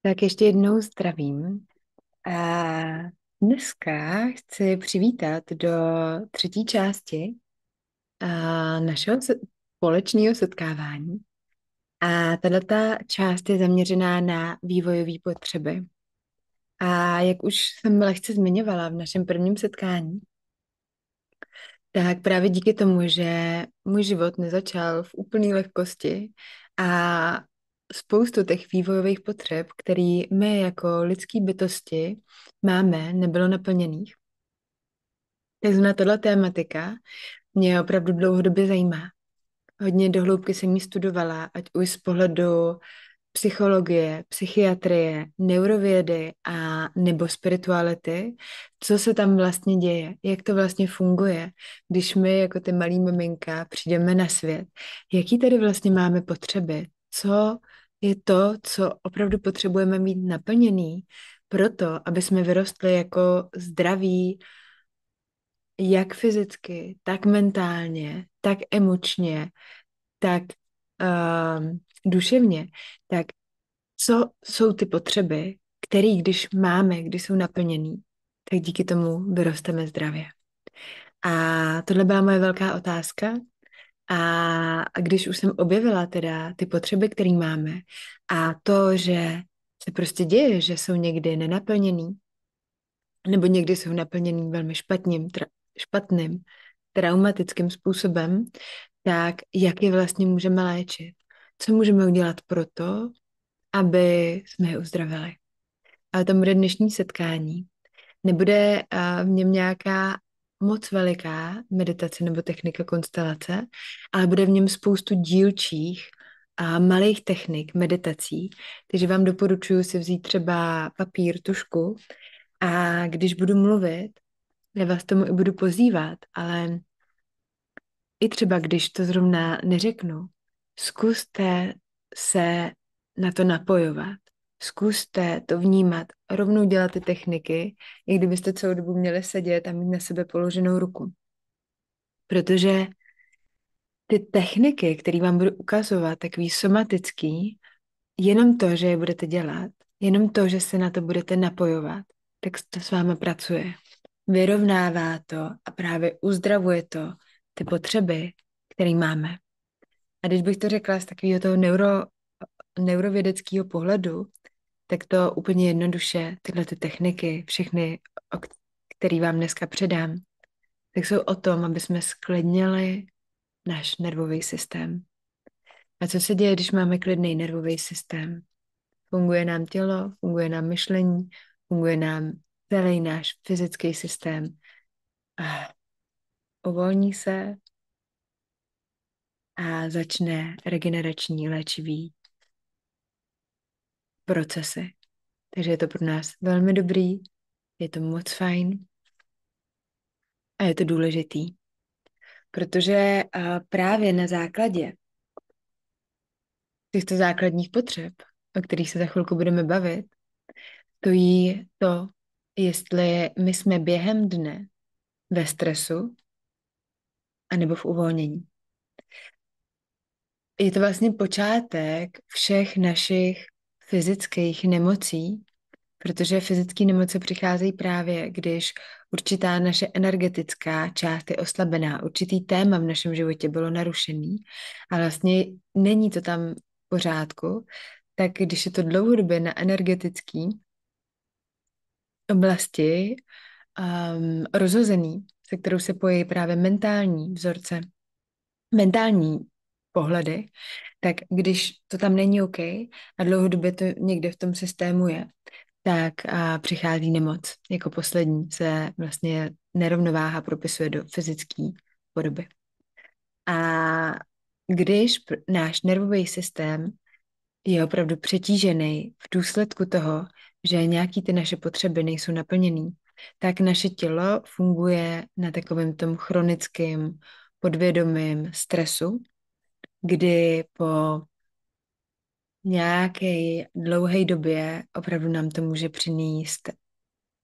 Tak ještě jednou zdravím. A dneska chci přivítat do třetí části našeho společného setkávání. A tato část je zaměřená na vývojové potřeby. A jak už jsem lehce zmiňovala v našem prvním setkání, tak právě díky tomu, že můj život nezačal v úplné lehkosti a spoustu těch vývojových potřeb, který my jako lidský bytosti máme, nebylo naplněných. Tak zrovna tato tématika mě opravdu dlouhodobě zajímá. Hodně dohloubky jsem ji studovala, ať už z pohledu psychologie, psychiatrie, neurovědy a nebo spirituality, co se tam vlastně děje, jak to vlastně funguje, když my jako ty malý miminka přijdeme na svět, jaký tady vlastně máme potřeby, co je to, co opravdu potřebujeme mít naplněný, proto, aby jsme vyrostli jako zdraví, jak fyzicky, tak mentálně, tak emočně, tak duševně, tak co jsou ty potřeby, které když máme, když jsou naplněný, tak díky tomu vyrosteme zdravě. Tohle byla moje velká otázka. A když už jsem objevila teda ty potřeby, které máme a to, že se prostě děje, že jsou někdy nenaplněný, nebo někdy jsou naplněný velmi špatným, traumatickým způsobem, tak jak je vlastně můžeme léčit? Co můžeme udělat pro to, aby jsme je uzdravili? Ale to bude dnešní setkání. Nebude v něm nějaká moc veliká meditace nebo technika konstelace, ale bude v něm spoustu dílčích a malých technik, meditací. Takže vám doporučuji si vzít třeba papír, tužku a když budu mluvit, já vás tomu i budu pozývat, ale i třeba když to zrovna neřeknu, zkuste se na to napojovat. Zkuste to vnímat, rovnou dělat ty techniky, i kdybyste celou dobu měli sedět a mít na sebe položenou ruku. Protože ty techniky, které vám budu ukazovat, takový somatický, jenom to, že je budete dělat, jenom to, že se na to budete napojovat, tak to s vámi pracuje. Vyrovnává to a právě uzdravuje to ty potřeby, které máme. A když bych to řekla z takového toho neurovědeckého pohledu, tak to úplně jednoduše, tyhle ty techniky, všechny, které vám dneska předám, tak jsou o tom, aby jsme sklidnili náš nervový systém. A co se děje, když máme klidný nervový systém? Funguje nám tělo, funguje nám myšlení, funguje nám celý náš fyzický systém. A uvolní se a začne regenerační léčivý procesy. Takže je to pro nás velmi dobrý, je to moc fajn a je to důležitý, protože právě na základě těchto základních potřeb, o kterých se za chvilku budeme bavit, stojí to, jestli my jsme během dne ve stresu anebo v uvolnění. Je to vlastně počátek všech našich fyzických nemocí, protože fyzické nemoci přicházejí právě, když určitá naše energetická část je oslabená, určitý téma v našem životě bylo narušený a vlastně není to tam v pořádku, tak když je to dlouhodobě na energetický oblasti rozhozený, se kterou se pojí právě mentální vzorce, mentální pohledy, tak když to tam není OK a dlouhodobě to někde v tom systému je, tak přichází nemoc. Jako poslední se vlastně nerovnováha propisuje do fyzické podoby. A když náš nervový systém je opravdu přetížený v důsledku toho, že nějaký ty naše potřeby nejsou naplněný, tak naše tělo funguje na takovém tom chronickém podvědomém stresu, kdy po nějaké dlouhé době opravdu nám to může přinést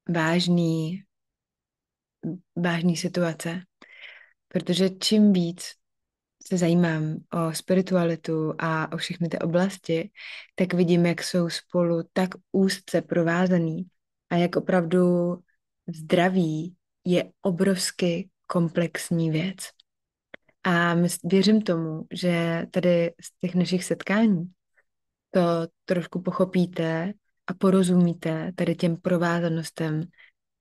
vážný, vážný situace, protože čím víc se zajímám o spiritualitu a o všechny ty oblasti, tak vidím, jak jsou spolu tak úzce provázaný a jak opravdu zdraví je obrovsky komplexní věc. A věřím tomu, že tady z těch našich setkání to trošku pochopíte a porozumíte tady těm provázanostem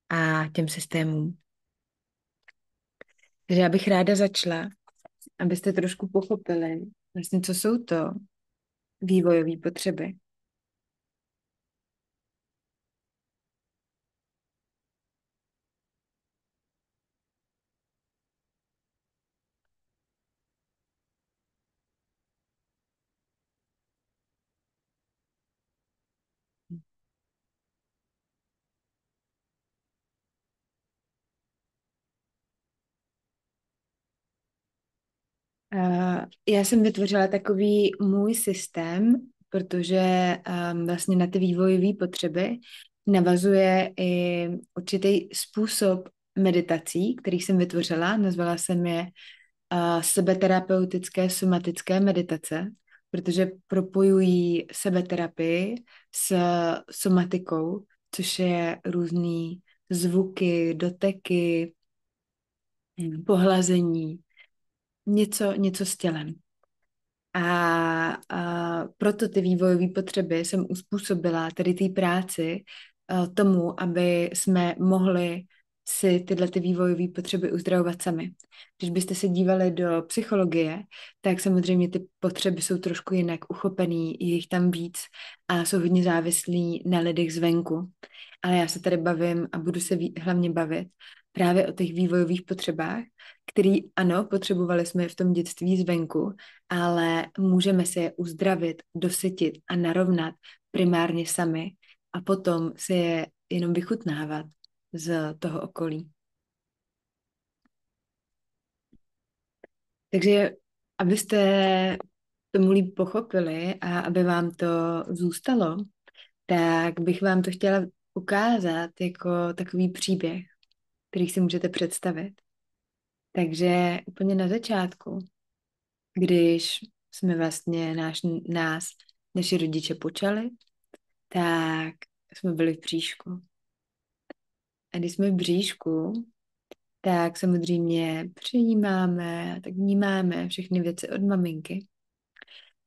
a těm systémům. Takže já bych ráda začala, abyste trošku pochopili, vlastně, co jsou to vývojové potřeby. Já jsem vytvořila takový můj systém, protože vlastně na ty vývojové potřeby navazuje i určitý způsob meditací, který jsem vytvořila. Nazvala jsem je sebeterapeutické somatické meditace, protože propojují sebeterapii s somatikou, což je různý zvuky, doteky, pohlazení, něco s tělem. A proto ty vývojové potřeby jsem uspůsobila tady té práci tomu, aby jsme mohli si tyhle ty vývojové potřeby uzdravovat sami. Když byste se dívali do psychologie, tak samozřejmě ty potřeby jsou trošku jinak uchopený, je jich tam víc a jsou hodně závislí na lidech zvenku. Ale já se tady bavím a budu se hlavně bavit právě o těch vývojových potřebách, který ano, potřebovali jsme je v tom dětství zvenku, ale můžeme si je uzdravit, dosytit a narovnat primárně sami a potom si je jenom vychutnávat z toho okolí. Takže abyste tomu líp pochopili a aby vám to zůstalo, tak bych vám to chtěla ukázat jako takový příběh, který si můžete představit. Takže úplně na začátku, když jsme vlastně naši rodiče počali, tak jsme byli v bříšku. A když jsme v bříšku, tak samozřejmě přijímáme, tak vnímáme všechny věci od maminky.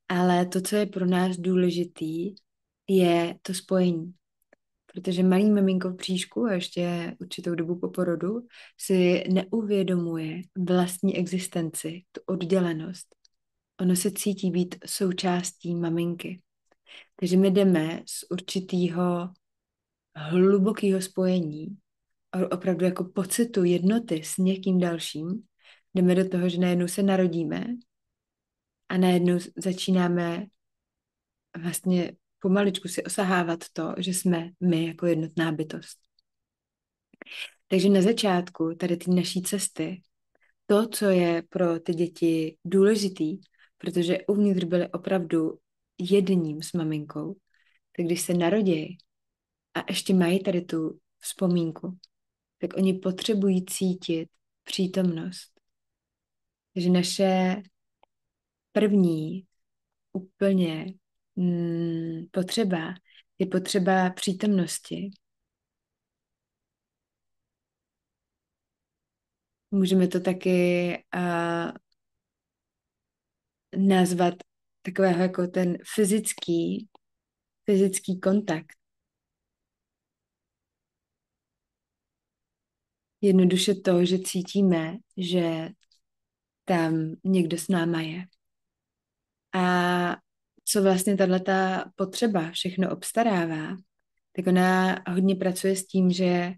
Ale to, co je pro nás důležitý, je to spojení. Protože malý miminko v bříšku a ještě určitou dobu po porodu si neuvědomuje vlastní existenci, tu oddělenost. Ono se cítí být součástí maminky. Takže my jdeme z určitého hlubokého spojení, opravdu jako pocitu jednoty s někým dalším, jdeme do toho, že najednou se narodíme a najednou začínáme vlastně pomaličku si osahávat to, že jsme my jako jednotná bytost. Takže na začátku tady té naší cesty, to, co je pro ty děti důležitý, protože uvnitř byly opravdu jedním s maminkou, tak když se narodí a ještě mají tady tu vzpomínku, tak oni potřebují cítit přítomnost. Takže naše první úplně potřeba je potřeba přítomnosti. Můžeme to taky nazvat takového jako ten fyzický kontakt. Jednoduše to, že cítíme, že tam někdo s náma je. A co vlastně tato potřeba všechno obstarává, tak ona hodně pracuje s tím, že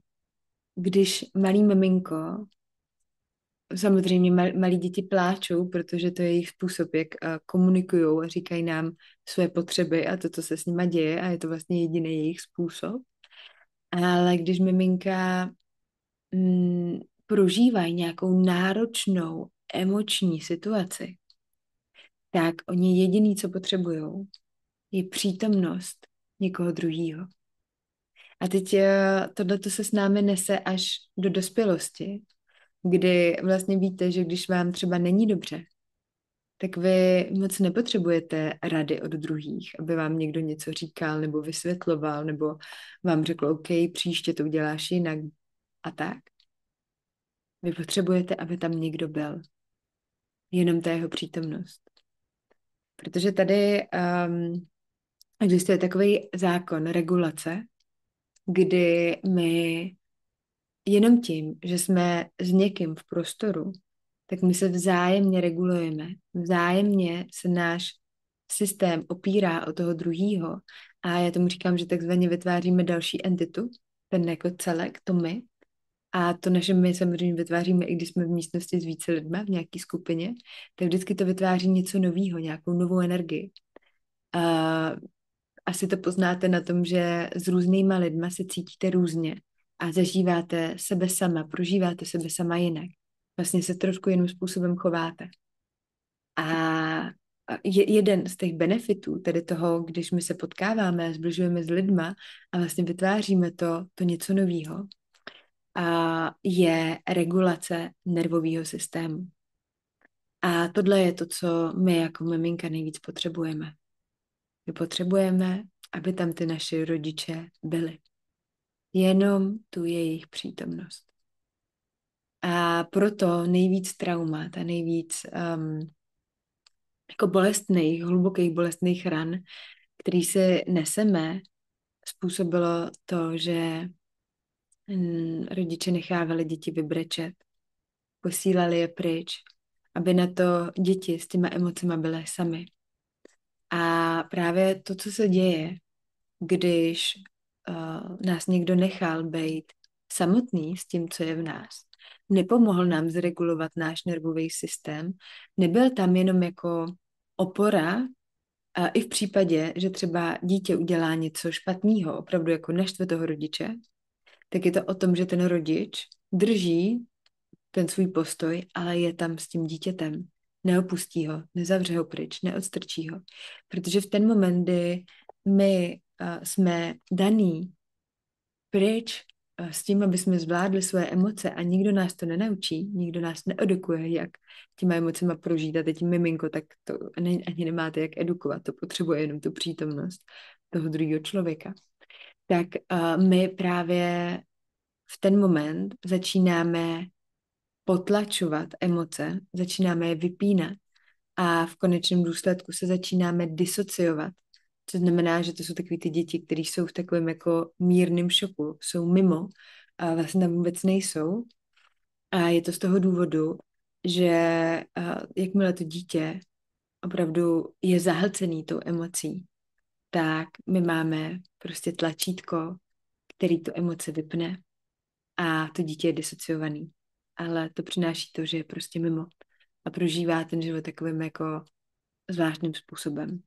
když malý miminko, samozřejmě malí děti pláčou, protože to je jejich způsob, jak komunikují a říkají nám své potřeby a to, co se s nima děje a je to vlastně jediný jejich způsob. Ale když miminka prožívají nějakou náročnou emoční situaci, tak oni jediný, co potřebují, je přítomnost někoho druhého. A teď tohleto se s námi nese až do dospělosti, kdy vlastně víte, že když vám třeba není dobře, tak vy moc nepotřebujete rady od druhých, aby vám někdo něco říkal nebo vysvětloval, nebo vám řekl, OK, příště to uděláš jinak a tak. Vy potřebujete, aby tam někdo byl. Jenom ta jeho přítomnost. Protože tady existuje takový zákon regulace, kdy my jenom tím, že jsme s někým v prostoru, tak my se vzájemně regulujeme. Vzájemně se náš systém opírá o toho druhýho a já tomu říkám, že takzvaně vytváříme další entitu, ten jako celek, to my. A to naše my samozřejmě vytváříme, i když jsme v místnosti s více lidmi, v nějaké skupině, tak vždycky to vytváří něco nového, nějakou novou energii. A asi to poznáte na tom, že s různýma lidma se cítíte různě a zažíváte sebe sama, prožíváte sebe sama jinak. Vlastně se trošku jiným způsobem chováte. A jeden z těch benefitů, tedy toho, když my se potkáváme, zbližujeme s lidma a vlastně vytváříme to něco nového, a je regulace nervového systému. A tohle je to, co my jako miminka nejvíc potřebujeme. My potřebujeme, aby tam ty naši rodiče byli. Jenom tu jejich přítomnost. A proto nejvíc traumat a nejvíc jako bolestných, hlubokých bolestných ran, který si neseme, způsobilo to, že rodiče nechávali děti vybrečet, posílali je pryč, aby na to děti s těma emocema byly sami. A právě to, co se děje, když nás někdo nechal být samotný s tím, co je v nás, nepomohl nám zregulovat náš nervový systém, nebyl tam jenom jako opora, a i v případě, že třeba dítě udělá něco špatného, opravdu jako naštve toho rodiče, tak je to o tom, že ten rodič drží ten svůj postoj, ale je tam s tím dítětem. Neopustí ho, nezavře ho pryč, neodstrčí ho. Protože v ten moment, kdy my jsme daný pryč s tím, aby jsme zvládli svoje emoce a nikdo nás to nenaučí, nikdo nás needukuje, jak těma emocema prožít a teď miminko, tak to ani nemáte jak edukovat, to potřebuje jenom tu přítomnost toho druhého člověka. Tak my právě v ten moment začínáme potlačovat emoce, začínáme je vypínat a v konečném důsledku se začínáme disociovat, což znamená, že to jsou takový ty děti, které jsou v takovém jako mírném šoku, jsou mimo a vlastně tam vůbec nejsou. A je to z toho důvodu, že jakmile to dítě opravdu je zahlcený tou emocí, tak my máme prostě tlačítko, který tu emoci vypne a to dítě je disociovaný. Ale to přináší to, že je prostě mimo a prožívá ten život takovým jako zvláštním způsobem.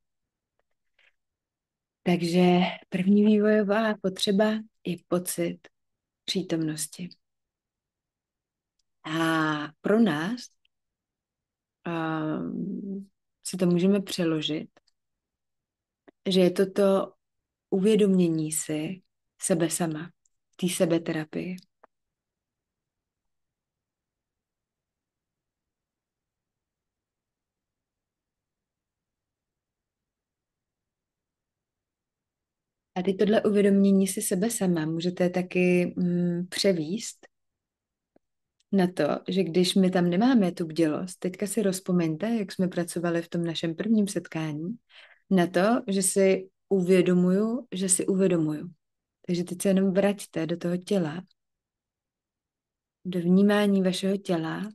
Takže první vývojová potřeba je pocit přítomnosti. A pro nás si to můžeme přeložit, že je to uvědomění si sebe sama, té sebeterapie. A ty tohle uvědomění si sebe sama můžete taky převíst na to, že když my tam nemáme tu bdělost, teďka si rozpomeňte, jak jsme pracovali v tom našem prvním setkání, na to, že si uvědomuju, že si uvědomuju. Takže teď se jenom vraťte do toho těla, do vnímání vašeho těla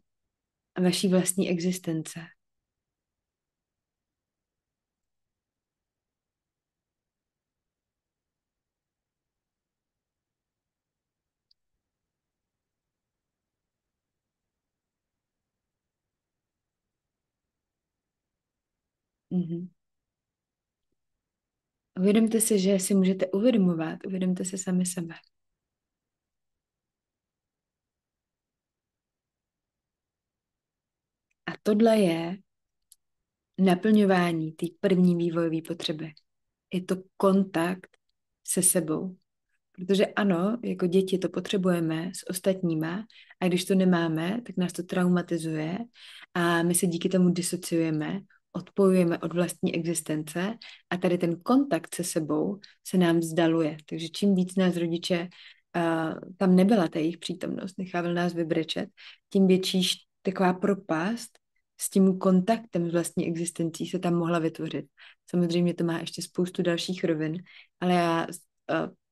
a vaší vlastní existence. Mhm. Uvědomte si, že si můžete uvědomovat, uvědomte si sami sebe. A tohle je naplňování té první vývojové potřeby. Je to kontakt se sebou. Protože ano, jako děti to potřebujeme s ostatníma a když to nemáme, tak nás to traumatizuje a my se díky tomu disociujeme, odpojujeme od vlastní existence a tady ten kontakt se sebou se nám vzdaluje. Takže čím víc nás rodiče, tam nebyla ta jejich přítomnost, nechával nás vybrečet, tím větší taková propast s tím kontaktem s vlastní existencí se tam mohla vytvořit. Samozřejmě to má ještě spoustu dalších rovin, ale já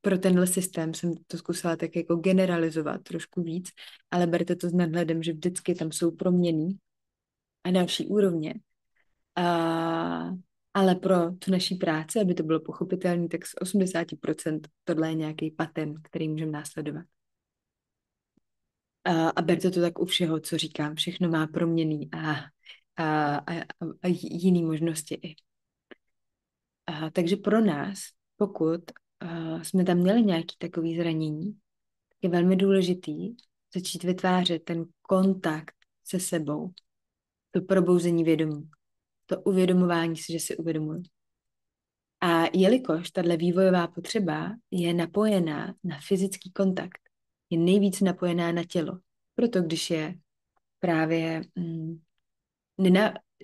pro tenhle systém jsem to zkusila tak jako generalizovat trošku víc, ale berte to s nadhledem, že vždycky tam jsou proměny a další úrovně. A, ale pro tu naší práci, aby to bylo pochopitelné, tak z 80% tohle je nějaký pattern, který můžeme následovat. A berte to tak u všeho, co říkám. Všechno má proměny a jiné možnosti i. Takže pro nás, pokud jsme tam měli nějaké takové zranění, je velmi důležitý začít vytvářet ten kontakt se sebou, to probouzení vědomí, to uvědomování si, že si uvědomuji. A jelikož tahle vývojová potřeba je napojená na fyzický kontakt, je nejvíc napojená na tělo. Proto když je právě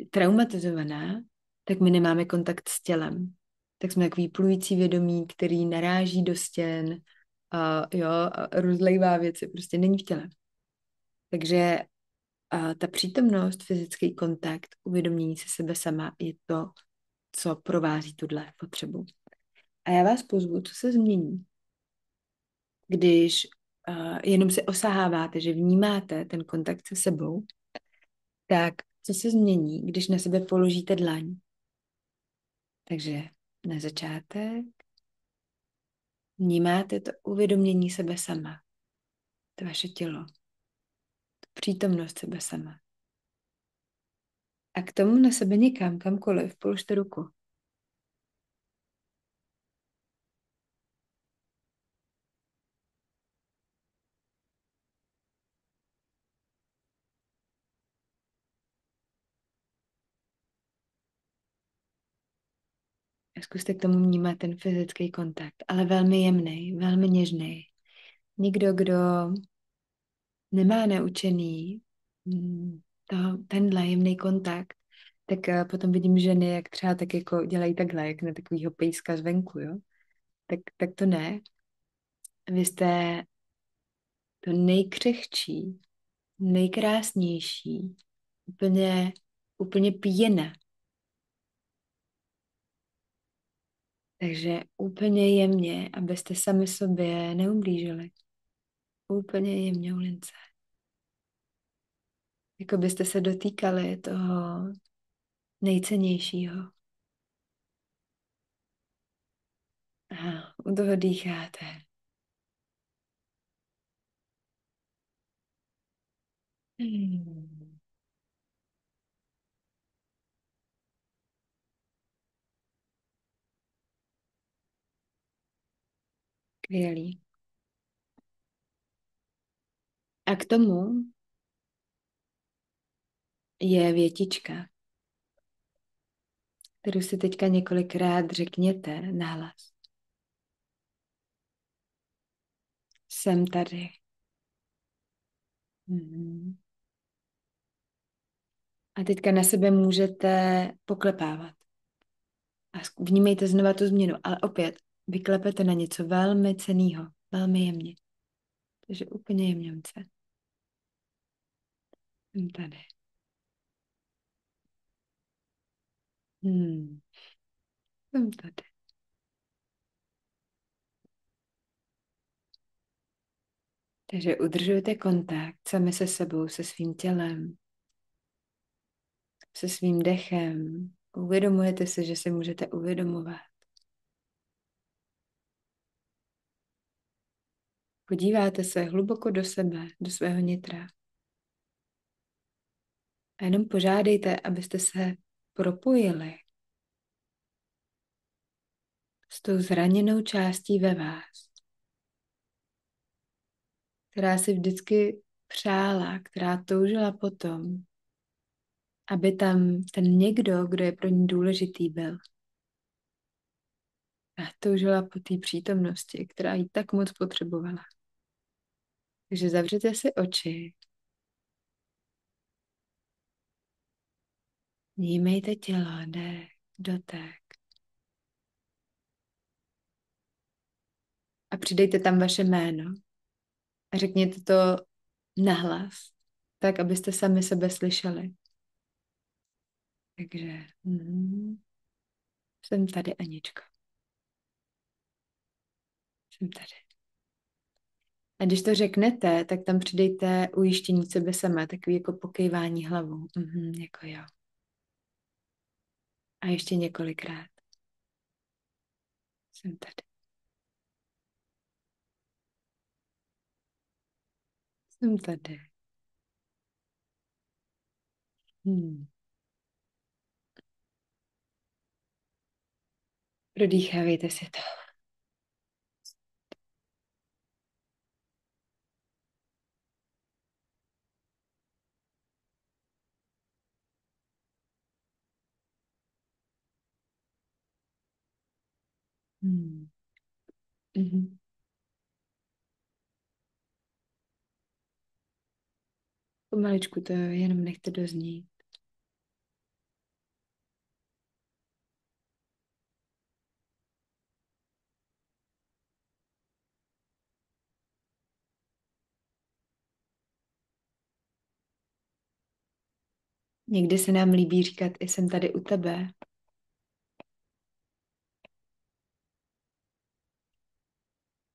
traumatizovaná, tak my nemáme kontakt s tělem. Tak jsme takový plující vědomí, který naráží do stěn a rozlejvá věci, prostě není v těle. Takže ta přítomnost, fyzický kontakt, uvědomění se sebe sama je to, co provází tuhle potřebu. A já vás pozvu, co se změní, když jenom se osaháváte, že vnímáte ten kontakt se sebou, tak co se změní, když na sebe položíte dlaň. Takže na začátek vnímáte to uvědomění sebe sama, to vaše tělo, tu přítomnost sebe sama. A k tomu na sebe někam, kamkoliv, položte ruku. A zkuste k tomu vnímat ten fyzický kontakt, ale velmi jemný, velmi něžný. Nikdo, kdo nemá naučený tenhle jemný kontakt, tak potom vidím ženy, jak třeba tak jako dělají takhle, jak na takovýho pejska zvenku, jo? Tak to ne. Vy jste to nejkřehčí, nejkrásnější, úplně pěna. Takže úplně jemně, abyste sami sobě neublížili. Úplně jemně u lince. Jako byste se dotýkali toho nejcennějšího. Aha, u toho dýcháte. Hmm. Skvělý. A k tomu je větička, kterou si teďka několikrát řekněte nahlas. Jsem tady. Mhm. A teďka na sebe můžete poklepávat. A vnímejte znova tu změnu, ale opět vyklepete na něco velmi cenného, velmi jemně. Takže úplně jemňonce. Jsem tady. Jsem tady. Takže udržujte kontakt sami se sebou, se svým tělem, se svým dechem. Uvědomujete si, že si můžete uvědomovat. Podíváte se hluboko do sebe, do svého nitra. A jenom požádejte, abyste se propojili s tou zraněnou částí ve vás, která si vždycky přála, která toužila potom, aby tam ten někdo, kdo je pro ní důležitý, byl. A toužila po té přítomnosti, která jí tak moc potřebovala. Takže zavřete si oči, vnímejte tělo, dech, dotek a přidejte tam vaše jméno a řekněte to nahlas, tak, abyste sami sebe slyšeli. Takže jsem tady, Anička. Jsem tady. A když to řeknete, tak tam přidejte ujištění sebe sama, takový jako pokývání hlavou. Jako jo. A ještě několikrát. Jsem tady. Jsem tady. Prodýchávejte si to. Mhm. Pomaličku to jenom nechte doznít. Někdy se nám líbí říkat, jsem tady u tebe.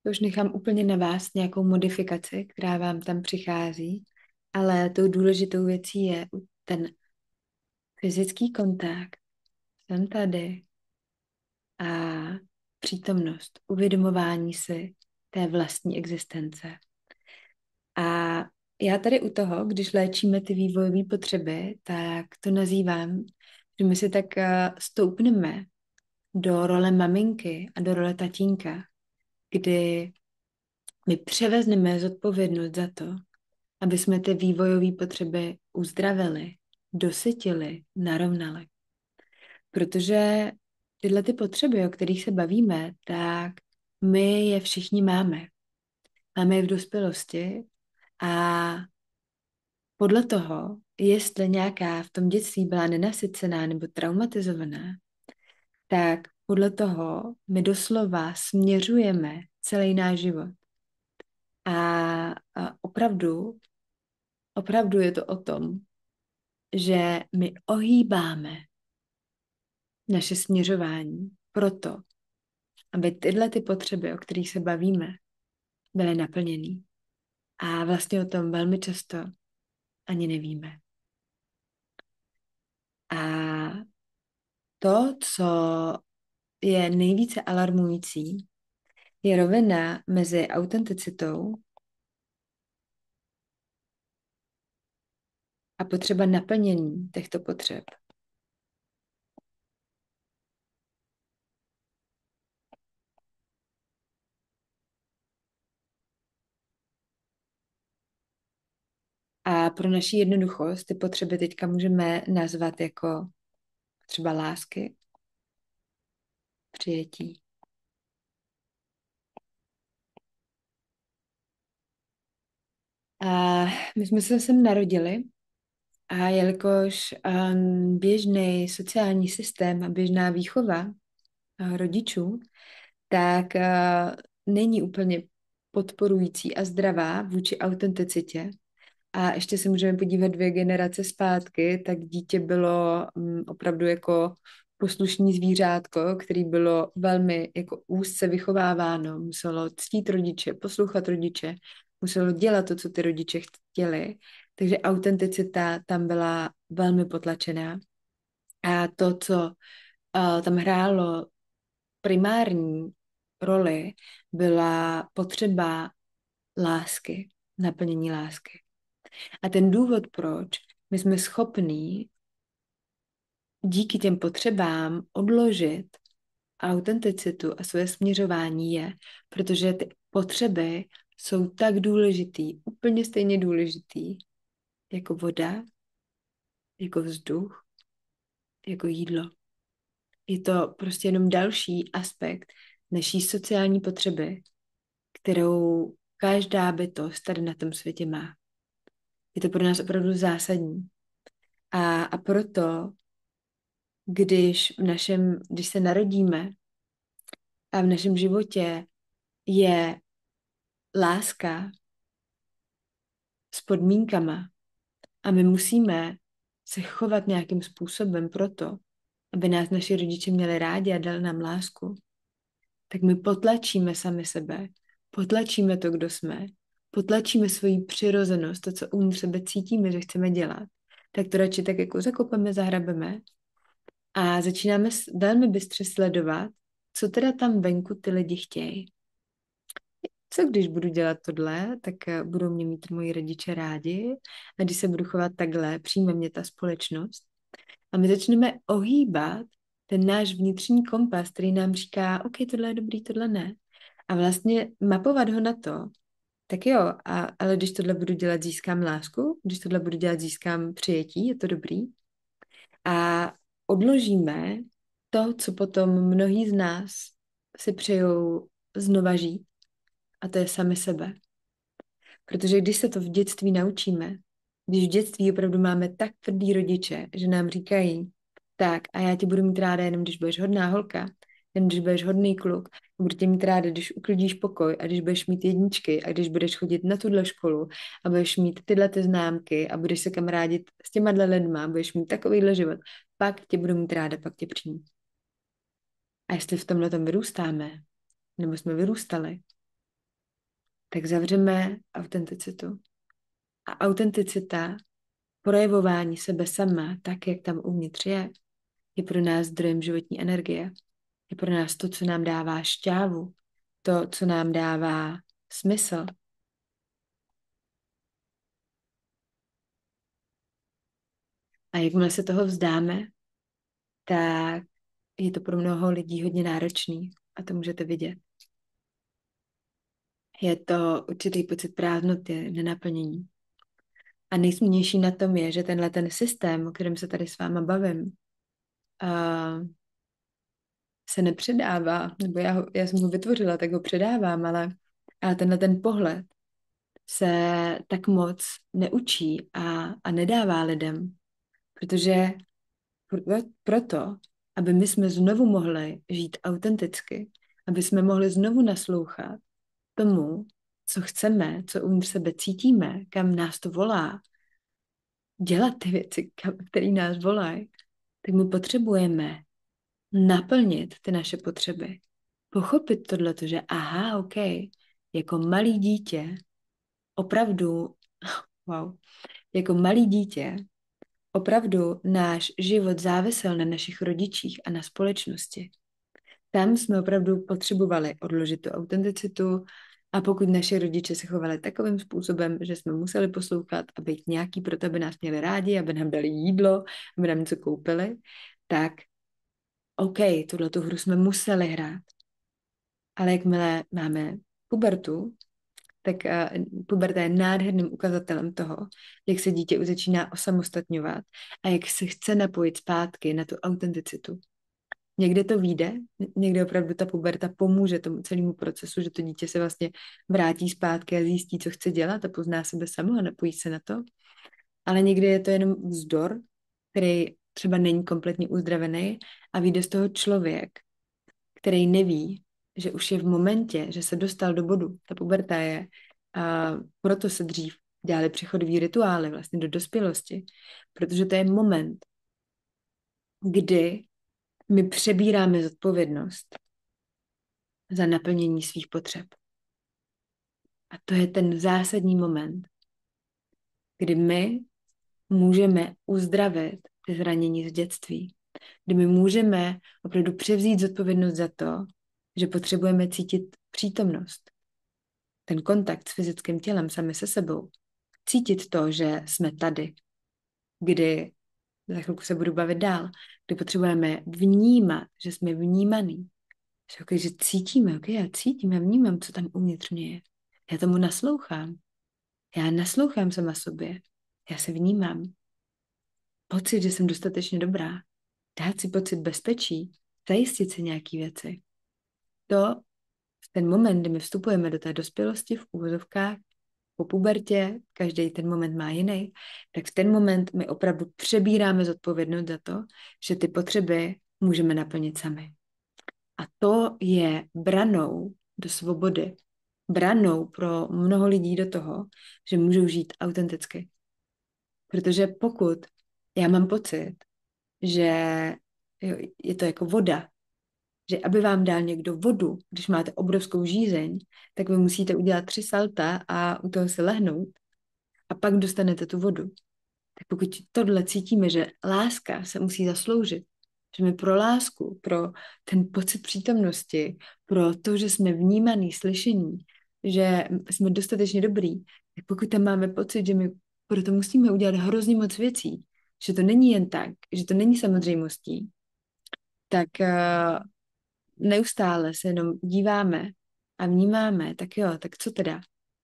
To už nechám úplně na vás, nějakou modifikaci, která vám tam přichází, ale tou důležitou věcí je ten fyzický kontakt. Jsem tady a přítomnost, uvědomování si té vlastní existence. A já tady u toho, když léčíme ty vývojové potřeby, tak to nazývám, že my si tak stoupneme do role maminky a do role tatínka, kdy my převezneme zodpovědnost za to, aby jsme ty vývojové potřeby uzdravili, dosytili, narovnali. Protože tyhle ty potřeby, o kterých se bavíme, tak my je všichni máme. Máme je v dospělosti a podle toho, jestli nějaká v tom dětství byla nenasycená nebo traumatizovaná, tak podle toho my doslova směřujeme celý náš život. A opravdu je to o tom, že my ohýbáme naše směřování proto, aby tyhle ty potřeby, o kterých se bavíme, byly naplněný. A vlastně o tom velmi často ani nevíme. A to, co je nejvíce alarmující, je rovina mezi autenticitou a potřeba naplnění těchto potřeb. A pro naši jednoduchost ty potřeby teďka můžeme nazvat jako třeba lásky, přijetí. A my jsme se sem narodili a jelikož běžný sociální systém a běžná výchova rodičů, tak není úplně podporující a zdravá vůči autenticitě. A ještě se můžeme podívat 2 generace zpátky, tak dítě bylo opravdu jako poslušný zvířátko, který bylo velmi jako úzce vychováváno, muselo ctít rodiče, poslouchat rodiče, muselo dělat to, co ty rodiče chtěli. Takže autenticita tam byla velmi potlačená. A to, co tam hrálo primární roli, byla potřeba lásky, naplnění lásky. A ten důvod, proč my jsme schopní díky těm potřebám odložit autenticitu a své směřování je, protože ty potřeby jsou tak důležitý, úplně stejně důležitý jako voda, jako vzduch, jako jídlo. Je to prostě jenom další aspekt naší sociální potřeby, kterou každá bytost tady na tom světě má. Je to pro nás opravdu zásadní. A proto, když se narodíme a v našem životě je láska s podmínkama a my musíme se chovat nějakým způsobem proto, aby nás naši rodiče měli rádi a dali nám lásku, tak my potlačíme sami sebe, potlačíme to, kdo jsme, potlačíme svoji přirozenost, to, co uvnitř sebe cítíme, že chceme dělat, tak to radši tak jako zakopeme, zahrabeme a začínáme velmi bystře sledovat, co teda tam venku ty lidi chtějí. Co když budu dělat tohle, tak budou mě mít moji rodiče rádi a když se budu chovat takhle, přijme mě ta společnost. A my začneme ohýbat ten náš vnitřní kompas, který nám říká, OK, tohle je dobrý, tohle ne. A vlastně mapovat ho na to, tak jo, ale když tohle budu dělat, získám lásku, když tohle budu dělat, získám přijetí, je to dobrý. A odložíme to, co potom mnohí z nás si přejou znova žít, a to je sami sebe. Protože když se to v dětství naučíme, když v dětství opravdu máme tak tvrdý rodiče, že nám říkají, tak a já tě budu mít ráda jenom, když budeš hodná holka, jen když budeš hodný kluk, budu tě mít ráda, když uklidíš pokoj a když budeš mít jedničky a když budeš chodit na tuhle školu a budeš mít tyhle ty známky a budeš se kamarádit s těma lidma, budeš mít takovýhle život, pak tě budu mít ráda, pak tě přijmu. A jestli v tomhle tom vyrůstáme, nebo jsme vyrůstali, tak zavřeme autenticitu. A autenticita, projevování sebe sama, tak, jak tam uvnitř je pro nás zdrojem životní energie. Je pro nás to, co nám dává šťávu, to, co nám dává smysl. A jakmile se toho vzdáme, tak je to pro mnoho lidí hodně náročný a to můžete vidět. Je to určitý pocit prázdnoty, nenaplnění. A nejsmutnější na tom je, že ten systém, o kterém se tady s váma bavím, se nepředává, nebo já jsem ho vytvořila, tak ho předávám, ale ten pohled se tak moc neučí a nedává lidem, protože proto, aby my jsme znovu mohli žít autenticky, aby jsme mohli znovu naslouchat tomu, co chceme, co uvnitř sebe cítíme, kam nás to volá, dělat ty věci, které nás volají, tak my potřebujeme naplnit ty naše potřeby. Pochopit tohleto, že aha, OK, jako malý dítě, opravdu, wow, jako malý dítě, opravdu náš život závisel na našich rodičích a na společnosti. Tam jsme opravdu potřebovali odložit tu autenticitu a pokud naše rodiče se chovali takovým způsobem, že jsme museli poslouchat a být nějaký proto, aby nás měli rádi, aby nám dali jídlo, aby nám něco koupili, tak OK, tuhletu hru jsme museli hrát. Ale jakmile máme pubertu, tak puberta je nádherným ukazatelem toho, jak se dítě už začíná osamostatňovat a jak se chce napojit zpátky na tu autenticitu. Někde to vyjde, někde opravdu ta puberta pomůže tomu celému procesu, že to dítě se vlastně vrátí zpátky a zjistí, co chce dělat a pozná sebe samo a napojí se na to. Ale někdy je to jenom vzdor, který třeba není kompletně uzdravený a vyjde z toho člověk, který neví, že už je v momentě, že se dostal do bodu. Ta puberta je, a proto se dřív dělali přechodové rituály vlastně do dospělosti, protože to je moment, kdy my přebíráme zodpovědnost za naplnění svých potřeb. A to je ten zásadní moment, kdy my můžeme uzdravit ty zranění z dětství, kdy my můžeme opravdu převzít zodpovědnost za to, že potřebujeme cítit přítomnost, ten kontakt s fyzickým tělem sami se sebou, cítit to, že jsme tady, kdy, za chvilku se budu bavit dál, kdy potřebujeme vnímat, že jsme vnímaný, že cítíme, já cítím, já vnímám, co tam uvnitř mě je. Já tomu naslouchám. Já naslouchám sama sobě. Já se vnímám. Pocit, že jsem dostatečně dobrá. Dát si pocit bezpečí. Zajistit si nějaké věci. to v ten moment, kdy my vstupujeme do té dospělosti v uvozovkách, po pubertě, každý ten moment má jiný, tak v ten moment my opravdu přebíráme zodpovědnost za to, že ty potřeby můžeme naplnit sami. A to je branou do svobody. Branou pro mnoho lidí do toho, že můžou žít autenticky. Protože pokud já mám pocit, že je to jako voda, že aby vám dal někdo vodu, když máte obrovskou žízeň, tak vy musíte udělat 3 salta a u toho se lehnout a pak dostanete tu vodu. Tak pokud tohle cítíme, že láska se musí zasloužit, že my pro lásku, pro ten pocit přítomnosti, pro to, že jsme vnímaný, slyšení, že jsme dostatečně dobrý, tak pokud tam máme pocit, že my proto musíme udělat hrozně moc věcí, že to není jen tak, že to není samozřejmostí, tak neustále se jenom díváme a vnímáme, tak jo, tak co teda?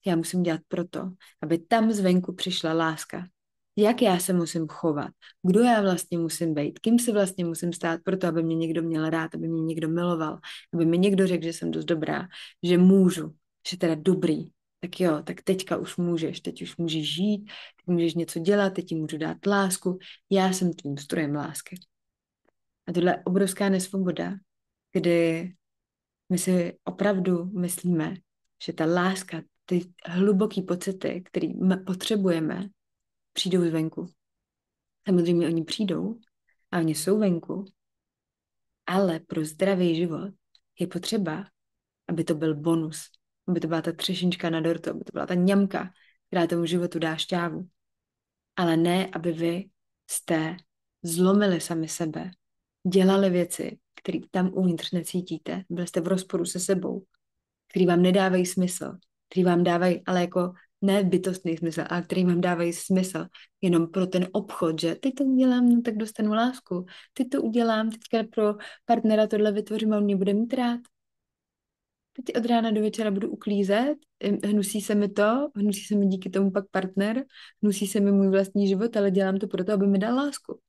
Já musím dělat proto, aby tam zvenku přišla láska. Jak já se musím chovat? Kdo já vlastně musím být? Kým se vlastně musím stát proto, aby mě někdo měl rád, aby mě někdo miloval, aby mi někdo řekl, že jsem dost dobrá, že můžu, že teda dobrý. Tak jo, tak teďka už můžeš, teď už můžeš žít, teď můžeš něco dělat, teď ti můžu dát lásku, já jsem tvým strojem lásky. A tohle je obrovská nesvoboda, kdy my si opravdu myslíme, že ta láska, ty hluboký pocity, které potřebujeme, přijdou zvenku. Samozřejmě oni přijdou a oni jsou venku, ale pro zdravý život je potřeba, aby to byl bonus, aby to byla ta třešnička na dortu, aby to byla ta ňamka, která tomu životu dá šťávu. Ale ne, aby vy jste zlomili sami sebe, dělali věci, které tam uvnitř necítíte, byli jste v rozporu se sebou, který vám nedávají smysl, který vám dávají, ale jako ne bytostný smysl, ale který vám dávají smysl jenom pro ten obchod, že teď to udělám, no tak dostanu lásku, teď to udělám, teďka pro partnera tohle vytvořím a on mě bude mít rád. Teď od rána do večera budu uklízet, hnusí se mi to, hnusí se mi díky tomu pak partner, hnusí se mi můj vlastní život, ale dělám to proto, aby mi dal lásku.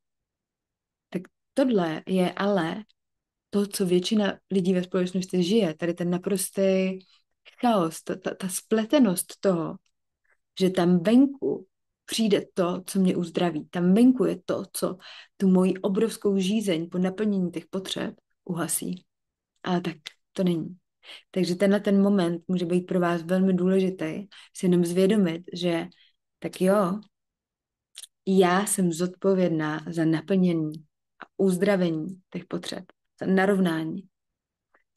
Tak tohle je ale to, co většina lidí ve společnosti žije, tady ten naprostý chaos, ta spletenost toho, že tam venku přijde to, co mě uzdraví. Tam venku je to, co tu moji obrovskou žízeň po naplnění těch potřeb uhasí. Ale tak to není. Takže ten moment může být pro vás velmi důležitý, si jenom zvědomit, že tak jo, já jsem zodpovědná za naplnění a uzdravení těch potřeb, za narovnání,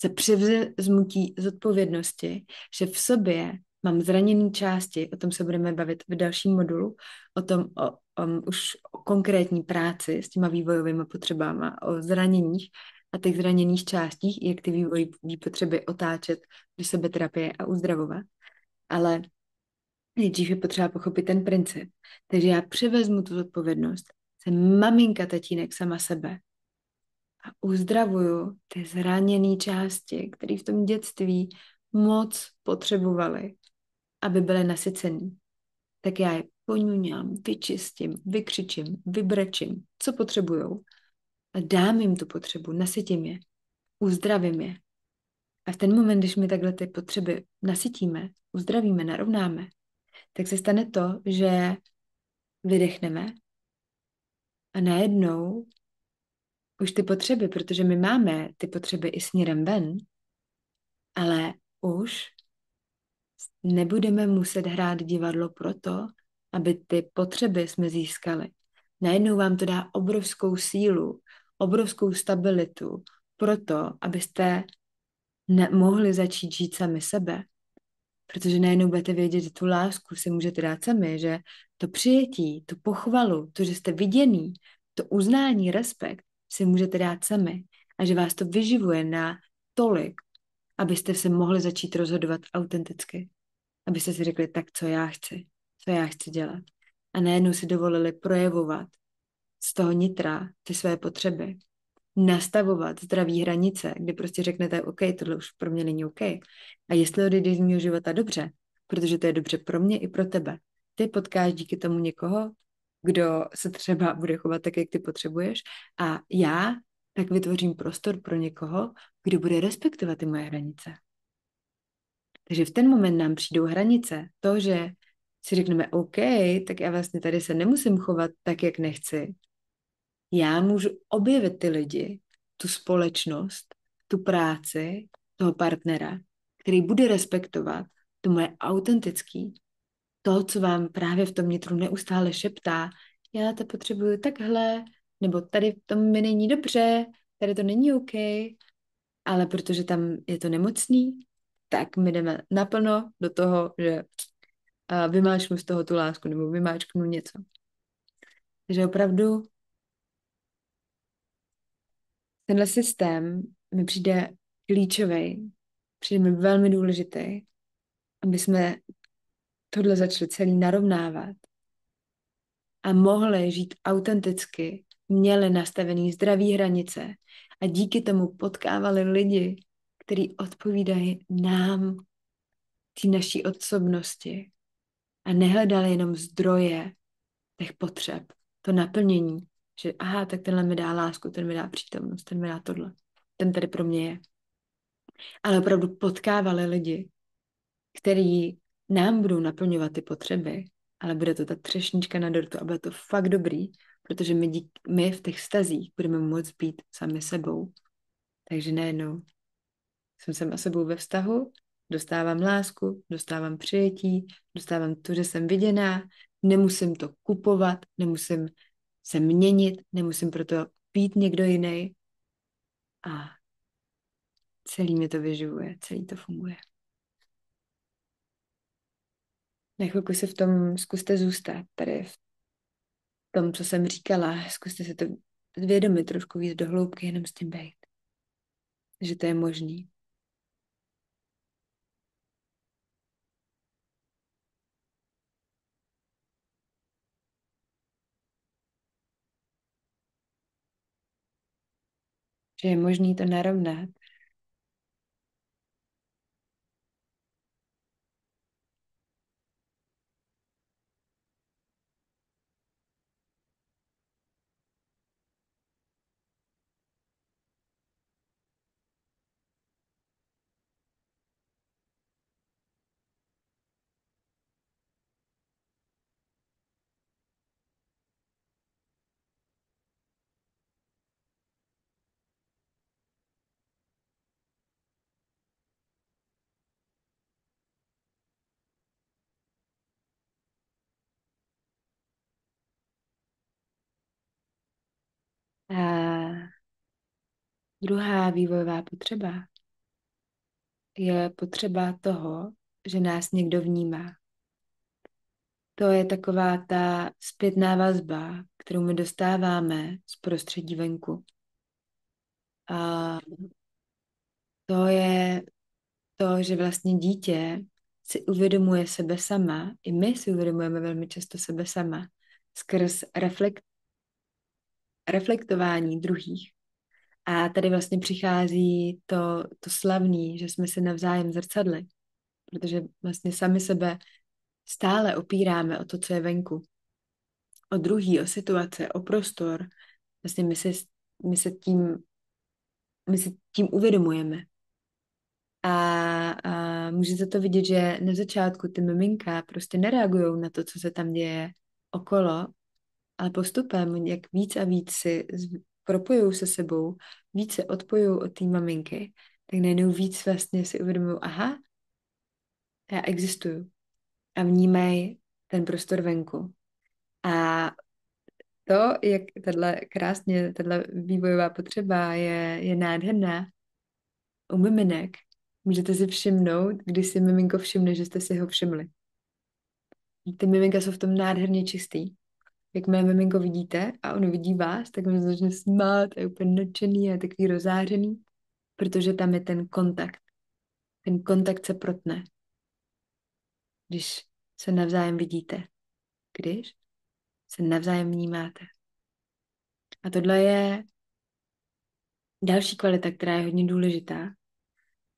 za převzmutí zodpovědnosti, že v sobě mám zraněné části, o tom se budeme bavit v dalším modulu, o tom už o konkrétní práci s těma vývojovými potřebama, o zraněních a těch zraněných částích, jak ty vývojové potřeby otáčet do sebeterapie a uzdravovat. Ale nejdřív je potřeba pochopit ten princip. Takže já převezmu tu zodpovědnost, jsem maminka, tatínek, sama sebe a uzdravuju ty zraněné části, které v tom dětství moc potřebovaly, aby byly nasycený. Tak já je poňuňám, vyčistím, vykřičím, vybrečím, co potřebujou a dám jim tu potřebu, nasytím je, uzdravím je. A v ten moment, když my takhle ty potřeby nasytíme, uzdravíme, narovnáme, tak se stane to, že vydechneme a najednou už ty potřeby, protože my máme ty potřeby i směrem ven, ale už nebudeme muset hrát divadlo proto, aby ty potřeby jsme získali. Najednou vám to dá obrovskou sílu, obrovskou stabilitu proto, abyste mohli začít žít sami sebe. Protože najednou budete vědět, že tu lásku si můžete dát sami, že to přijetí, tu pochvalu, to, že jste viděný, to uznání, respekt si můžete dát sami a že vás to vyživuje na tolik, abyste se mohli začít rozhodovat autenticky. Abyste si řekli, tak co já chci dělat. A najednou si dovolili projevovat z toho nitra ty své potřeby. Nastavovat zdraví hranice, kdy prostě řeknete, OK, tohle už pro mě není OK. A jestli odejdeš z mého života dobře, protože to je dobře pro mě i pro tebe. Ty potkáš díky tomu někoho, kdo se třeba bude chovat tak, jak ty potřebuješ a já tak vytvořím prostor pro někoho, kdo bude respektovat ty moje hranice. Takže v ten moment nám přijdou hranice. To, že si řekneme OK, tak já vlastně tady se nemusím chovat tak, jak nechci. Já můžu objevit ty lidi, tu společnost, tu práci, toho partnera, který bude respektovat to moje autentický, to, co vám právě v tom vnitru neustále šeptá, já to potřebuju takhle, nebo tady v tom mi není dobře, tady to není OK, ale protože tam je to nemocný, tak my jdeme naplno do toho, že vymáčknu z toho tu lásku, nebo vymáčknu něco. Takže opravdu tenhle systém mi přijde klíčový, přijde mi velmi důležitý, aby jsme tohle začali celý narovnávat a mohli žít autenticky, měli nastavený zdravý hranice a díky tomu potkávali lidi, kteří odpovídají nám, té naší osobnosti a nehledali jenom zdroje těch potřeb, to naplnění, že aha, tak tenhle mi dá lásku, ten mi dá přítomnost, ten mi dá tohle, ten tady pro mě je. Ale opravdu potkávali lidi, který nám budou naplňovat ty potřeby, ale bude to ta třešnička na dortu a bude to fakt dobrý, protože my v těch vztazích budeme moct být sami sebou. Takže najednou jsem sama sebou ve vztahu, dostávám lásku, dostávám přijetí, dostávám to, že jsem viděná, nemusím to kupovat, nemusím se měnit, nemusím proto být někdo jiný a celý mi to vyživuje, celý to funguje. Na chvilku si v tom zkuste zůstat, tady v tom, co jsem říkala, zkuste si to vědomit trošku víc do hloubky, jenom s tím být. Že to je možný. Že je možný to narovnat. A druhá vývojová potřeba je potřeba toho, že nás někdo vnímá. To je taková ta zpětná vazba, kterou my dostáváme z prostředí venku. A to je to, že vlastně dítě si uvědomuje sebe sama, i my si uvědomujeme velmi často sebe sama, skrz reflektování druhých. A tady vlastně přichází to slavný, že jsme se navzájem zrcadli, protože vlastně sami sebe stále opíráme o to, co je venku. O druhý, o situace, o prostor. Vlastně my se tím, my se tím uvědomujeme. A můžete to vidět, že na začátku ty miminka prostě nereagují na to, co se tam děje okolo, ale postupem, jak víc a víc si propojují se sebou, víc se odpojují od té maminky, tak najednou víc vlastně si uvědomují, aha, já existuju a vnímají ten prostor venku. A to, jak tahle vývojová potřeba je nádherná u miminek, můžete si všimnout, když si miminko všimne, že jste si ho všimli. Ty miminka jsou v tom nádherně čistý. Jak mé miminko vidíte a ono vidí vás, tak mi začne smát a je úplně nadšený a je takový rozářený, protože tam je ten kontakt. Ten kontakt se protne, když se navzájem vidíte, když se navzájem vnímáte. A tohle je další kvalita, která je hodně důležitá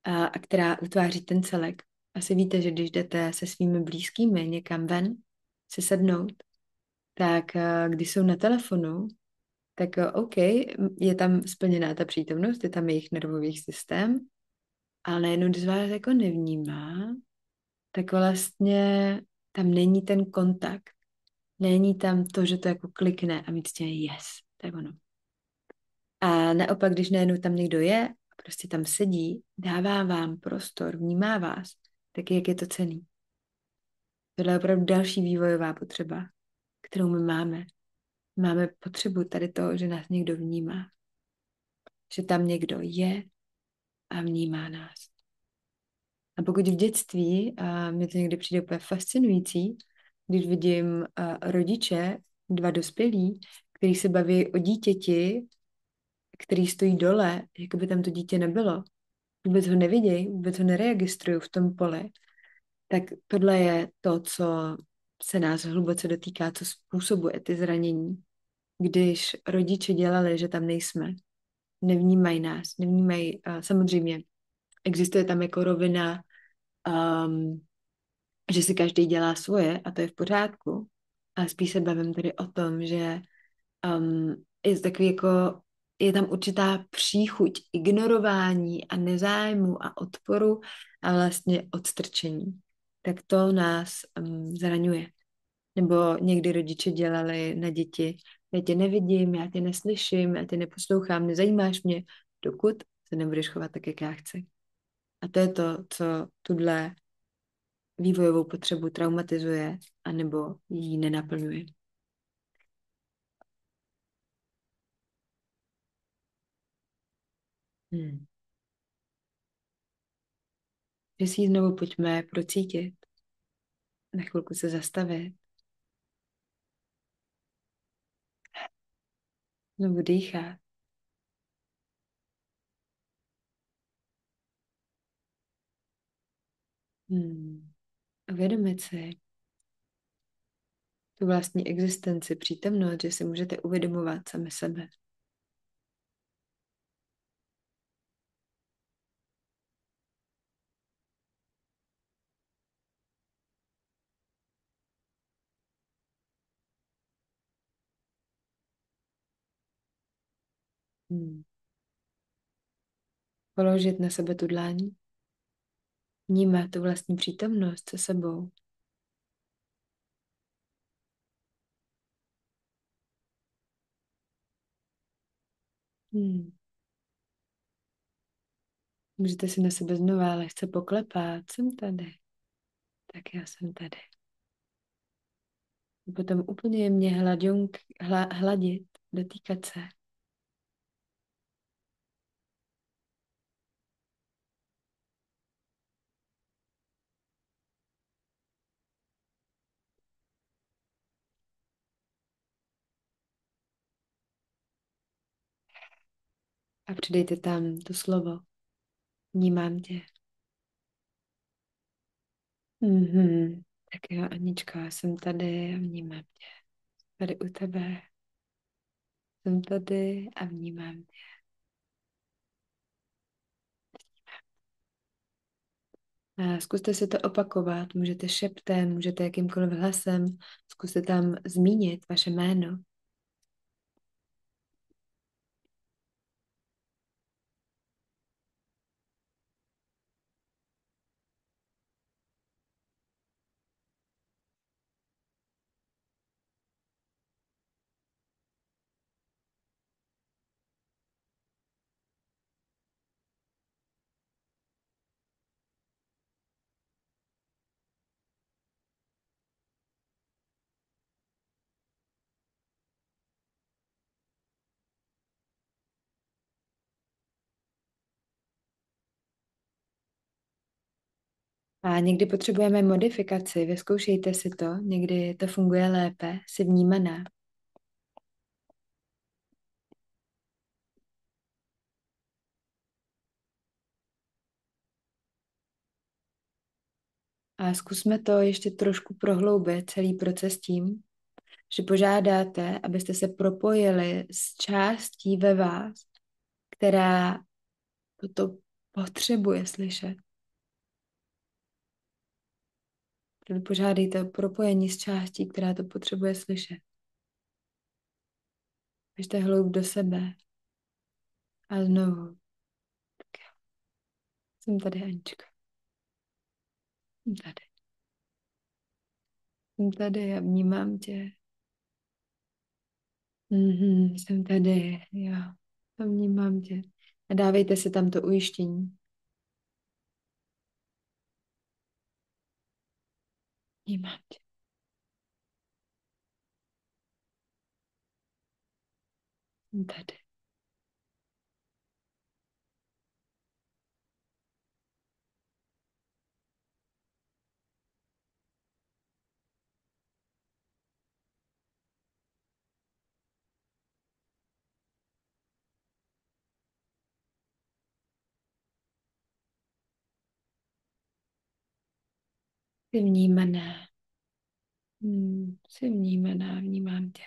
a která utváří ten celek. Asi víte, že když jdete se svými blízkými někam ven, se sednout, tak když jsou na telefonu, tak OK, je tam splněná ta přítomnost, je tam jejich nervový systém, ale najednou, když vás jako nevnímá, tak vlastně tam není ten kontakt. Není tam to, že to jako klikne a mít yes, to je ono. A naopak, když najednou tam někdo je a prostě tam sedí, dává vám prostor, vnímá vás, tak jak je to cený. Tohle je opravdu další vývojová potřeba, kterou my máme. Máme potřebu tady toho, že nás někdo vnímá. Že tam někdo je a vnímá nás. A pokud v dětství, a mě to někdy přijde úplně fascinující, když vidím rodiče, dva dospělí, kteří se baví o dítěti, který stojí dole, jako by tam to dítě nebylo. Vůbec ho nevidějí, vůbec ho neregistrují v tom poli. Tak tohle je to, co se nás hluboce dotýká, co způsobuje ty zranění. Když rodiče dělali, že tam nejsme, nevnímají nás, nevnímají, samozřejmě existuje tam jako rovina, um, že si každý dělá svoje a to je v pořádku. A spíš se bavím tady o tom, že je to takový jako, je tam určitá příchuť ignorování a nezájmu a odporu a vlastně odstrčení. Tak to nás zraňuje. Nebo někdy rodiče dělali na děti, já tě nevidím, já tě neslyším, já tě neposlouchám, nezajímáš mě, dokud se nebudeš chovat tak, jak já chci. A to je to, co tuhle vývojovou potřebu traumatizuje anebo ji nenaplňuje. Hmm. Že si ji znovu pojďme procítit, na chvilku se zastavit, znovu dýchat. Hmm. Uvědomit si tu vlastní existenci, přítomnost, že si můžete uvědomovat sami sebe. Hmm. Položit na sebe tu dlaň, vnímat tu vlastní přítomnost se sebou. Hmm. Můžete si na sebe znova lehce poklepat. Jsem tady. Tak já jsem tady. A potom úplně jemně hladit, dotýkat se. A přidejte tam to slovo. Vnímám tě. Mhm. Tak jo, Aničko, já jsem tady a vnímám tě. Tady u tebe. Jsem tady a vnímám tě. A zkuste si to opakovat. Můžete šeptem, můžete jakýmkoliv hlasem. Zkuste tam zmínit vaše jméno. A někdy potřebujeme modifikaci. Vyzkoušejte si to. Někdy to funguje lépe. Jsi vnímaná. A zkusme to ještě trošku prohloubit, celý proces tím, že požádáte, abyste se propojili s částí ve vás, která toto potřebuje slyšet. Požádejte o propojení s částí, která to potřebuje slyšet. Běžte hloub do sebe. A znovu. Jsem tady, Anička. Jsem tady. Jsem tady a vnímám tě. Jsem tady, jo. A vnímám tě. A dávejte si tam to ujištění. Vnímám tě. Jsem tady. Jsi vnímaná. Jsi vnímaná, vnímám tě.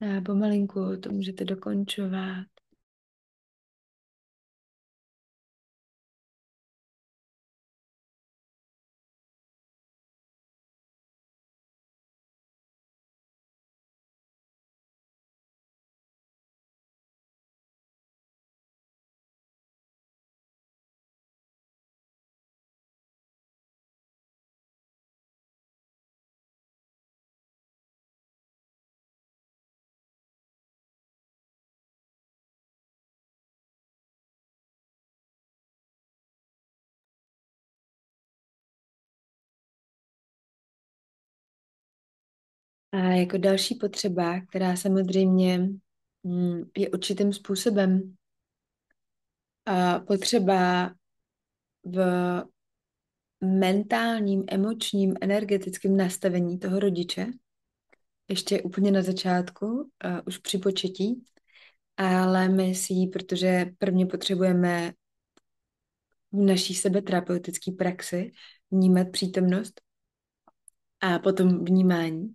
A pomalinku to můžete dokončovat. A jako další potřeba, která samozřejmě je určitým způsobem potřeba v mentálním, emočním, energetickém nastavení toho rodiče, ještě úplně na začátku, už při početí, ale my si ji, protože prvně potřebujeme v naší sebeterapeutické praxi vnímat přítomnost a potom vnímání.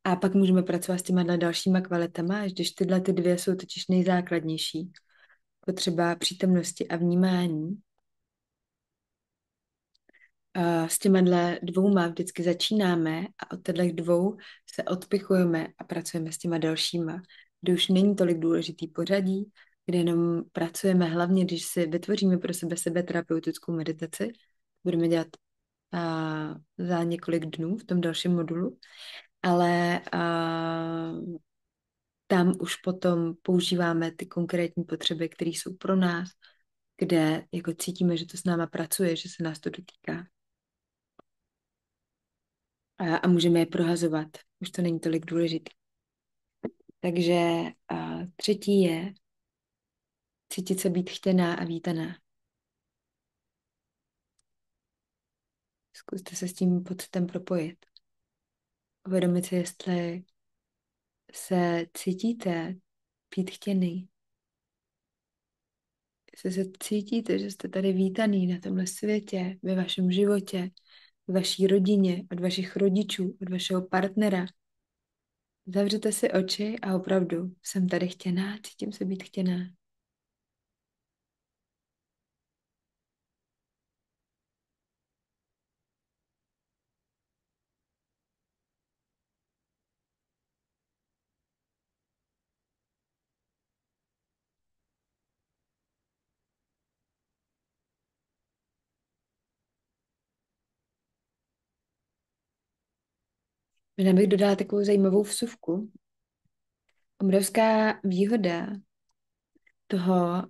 A pak můžeme pracovat s těma dalšíma kvalitama, až když tyhle ty dvě jsou totiž nejzákladnější. Potřeba přítomnosti a vnímání. A s těma dvouma vždycky začínáme a od těchto dvou se odpichujeme a pracujeme s těma dalšíma, kde už není tolik důležitý pořadí, kde jenom pracujeme hlavně, když si vytvoříme pro sebe terapeutickou meditaci. Budeme dělat za několik dnů v tom dalším modulu, ale tam už potom používáme ty konkrétní potřeby, které jsou pro nás, kde jako cítíme, že to s náma pracuje, že se nás to dotýká. A můžeme je prohazovat. Už to není tolik důležitý. Takže třetí je cítit se být chtěná a vítaná. Zkuste se s tím pocitem propojit. Uvědomit si, jestli se cítíte být chtěný. Jestli se cítíte, že jste tady vítaný na tomhle světě, ve vašem životě, ve vaší rodině, od vašich rodičů, od vašeho partnera. Zavřete si oči a opravdu jsem tady chtěná, cítím se být chtěná. Možná bych dodala takovou zajímavou vsuvku. Obrovská výhoda toho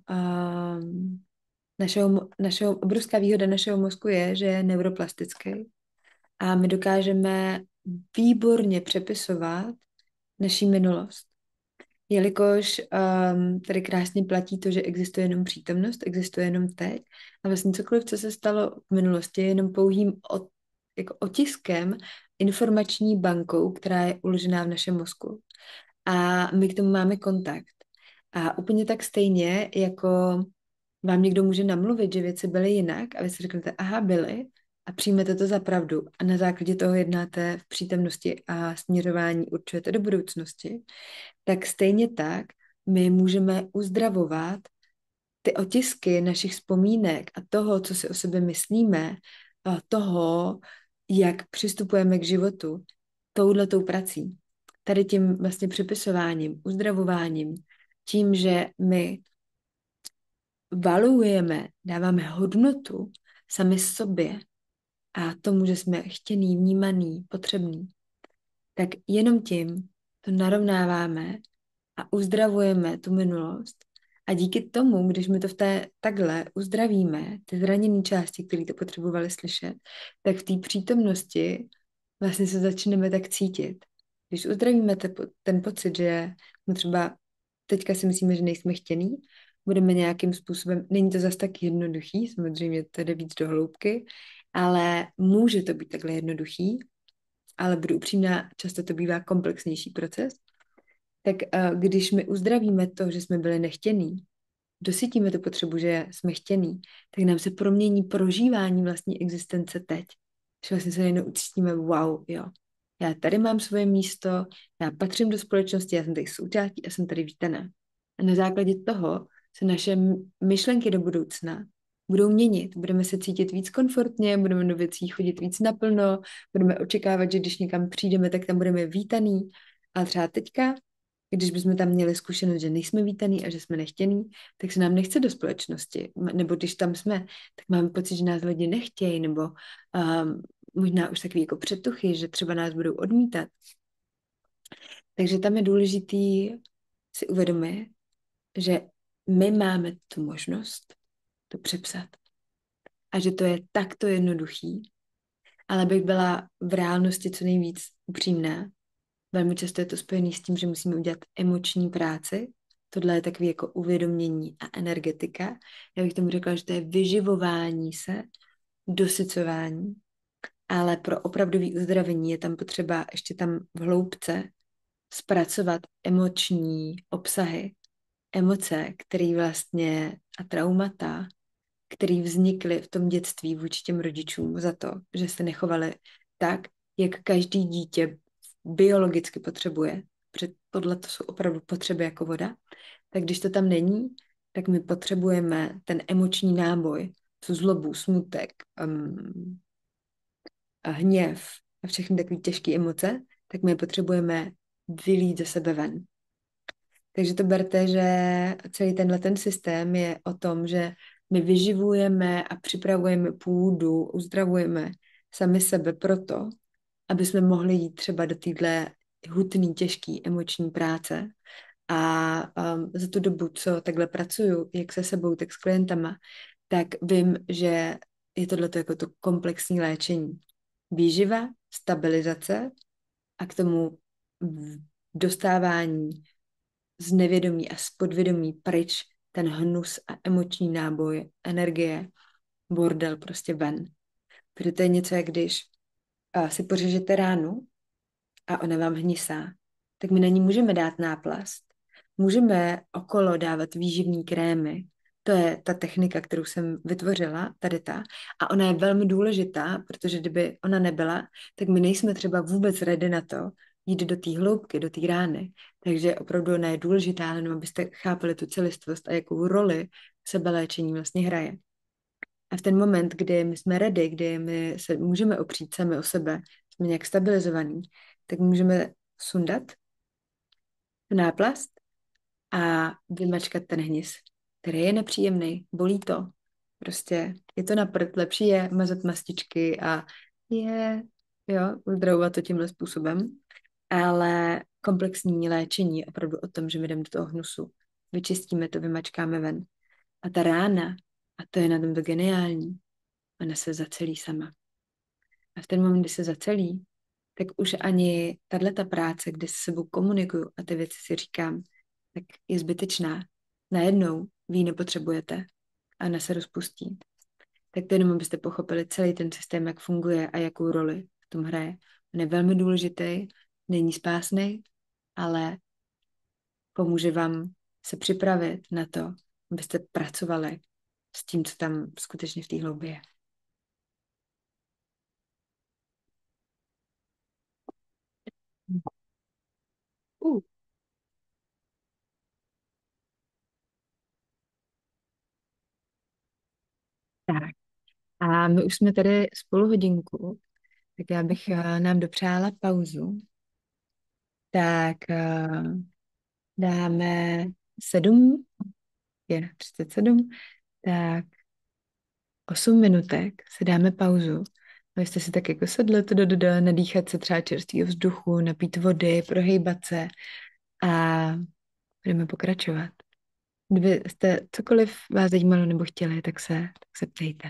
obrovská výhoda našeho mozku je, že je neuroplastický a my dokážeme výborně přepisovat naší minulost. Jelikož tady krásně platí to, že existuje jenom přítomnost, existuje jenom teď a vlastně cokoliv, co se stalo v minulosti, je jenom pouhým jako otiskem informační bankou, která je uložená v našem mozku. A my k tomu máme kontakt. A úplně tak stejně, jako vám někdo může namluvit, že věci byly jinak a vy si řeknete, aha, byly, a přijmete to za pravdu a na základě toho jednáte v přítomnosti a směřování určujete do budoucnosti, tak stejně tak my můžeme uzdravovat ty otisky našich vzpomínek a toho, co si o sobě myslíme, a toho, jak přistupujeme k životu, touhletou prací. Tady tím vlastně připisováním, uzdravováním, tím, že my valuujeme, dáváme hodnotu sami sobě a tomu, že jsme chtěný, vnímaný, potřebný, tak jenom tím to narovnáváme a uzdravujeme tu minulost. A díky tomu, když my to takhle uzdravíme, ty zraněné části, které to potřebovaly slyšet, tak v té přítomnosti vlastně se začneme tak cítit. Když uzdravíme ten pocit, že my třeba teďka si myslíme, že nejsme chtěný, budeme nějakým způsobem, není to zas tak jednoduchý, samozřejmě to jde víc do hloubky, ale může to být takhle jednoduchý, ale budu upřímná, často to bývá komplexnější proces, tak když my uzdravíme to, že jsme byli nechtěný, dosytíme tu potřebu, že jsme chtěný, tak nám se promění prožívání vlastní existence teď. Že vlastně se najednou ucítíme, wow, jo, já tady mám svoje místo, já patřím do společnosti, já jsem tady součástí a jsem tady vítaná. A na základě toho se naše myšlenky do budoucna budou měnit. Budeme se cítit víc komfortně, budeme do věcí chodit víc naplno, budeme očekávat, že když někam přijdeme, tak tam budeme vítaný. A třeba teďka, když bychom tam měli zkušenost, že nejsme vítaný a že jsme nechtěný, tak se nám nechce do společnosti. Nebo když tam jsme, tak máme pocit, že nás lidi nechtějí, nebo možná už takový jako předtuchy, že třeba nás budou odmítat. Takže tam je důležitý si uvědomit, že my máme tu možnost to přepsat. A že to je takto jednoduchý, ale bych byla v reálnosti co nejvíc upřímná. Velmi často je to spojené s tím, že musíme udělat emoční práci. Tohle je takové jako uvědomění a energetika. Já bych tomu řekla, že to je vyživování se, dosycování, ale pro opravdový uzdravení je tam potřeba ještě tam v hloubce zpracovat emoční obsahy, emoce, které vlastně a traumata, které vznikly v tom dětství vůči těm rodičům za to, že se nechovali tak, jak každý dítě biologicky potřebuje, protože tohle to jsou opravdu potřeby jako voda, tak když to tam není, tak my potřebujeme ten emoční náboj, tu zlobu, smutek, a hněv a všechny takové těžké emoce, tak my je potřebujeme vylít ze sebe ven. Takže to berte, že celý ten systém je o tom, že my vyživujeme a připravujeme půdu, uzdravujeme sami sebe proto, aby jsme mohli jít třeba do téhle hutný, těžký emoční práce. A za tu dobu, co takhle pracuju, jak se sebou, tak s klientama, tak vím, že je tohleto jako to komplexní léčení. Výživa, stabilizace a k tomu dostávání z nevědomí a z podvědomí pryč ten hnus a emoční náboj, energie, bordel prostě ven. Protože to je něco, jak když si pořežete ránu a ona vám hnisá, tak my na ní můžeme dát náplast. Můžeme okolo dávat výživní krémy. To je ta technika, kterou jsem vytvořila, tady ta. A ona je velmi důležitá, protože kdyby ona nebyla, tak my nejsme třeba vůbec ready na to, jít do té hloubky, do té rány. Takže opravdu ona je důležitá, jenom abyste chápali tu celistvost a jakou roli sebeléčení vlastně hraje. A v ten moment, kdy my jsme ready, kdy my se můžeme opřít sami o sebe, jsme nějak stabilizovaní, tak můžeme sundat tu náplast a vymačkat ten hnis, který je nepříjemný, bolí to. Prostě je to na prd, lepší je mazat mastičky a uzdravovat to tímhle způsobem. Ale komplexní léčení je opravdu o tom, že my jdeme do toho hnusu, vyčistíme to, vymačkáme ven. A ta rána, a to je na tom to geniální, ona se zacelí sama. A v ten moment, kdy se zacelí, tak už ani tato práce, kde se sebou komunikuju a ty věci si říkám, tak je zbytečná. Najednou vy ji nepotřebujete a ona se rozpustí. Tak to jenom, abyste pochopili celý ten systém, jak funguje a jakou roli v tom hraje. On je velmi důležitý, není spásný, ale pomůže vám se připravit na to, abyste pracovali s tím, co tam skutečně v té hloubě je. Uh. Tak. A my už jsme tady spolu hodinku, tak já bych nám dopřála pauzu. Tak dáme 7, je 37, tak 8 minutek si dáme pauzu. Abyste si tak jako sedli, nadýchat se třeba čerstvého vzduchu, napít vody, prohejbat se a budeme pokračovat. Kdyby jste cokoliv vás zajímalo nebo chtěli, tak se ptejte.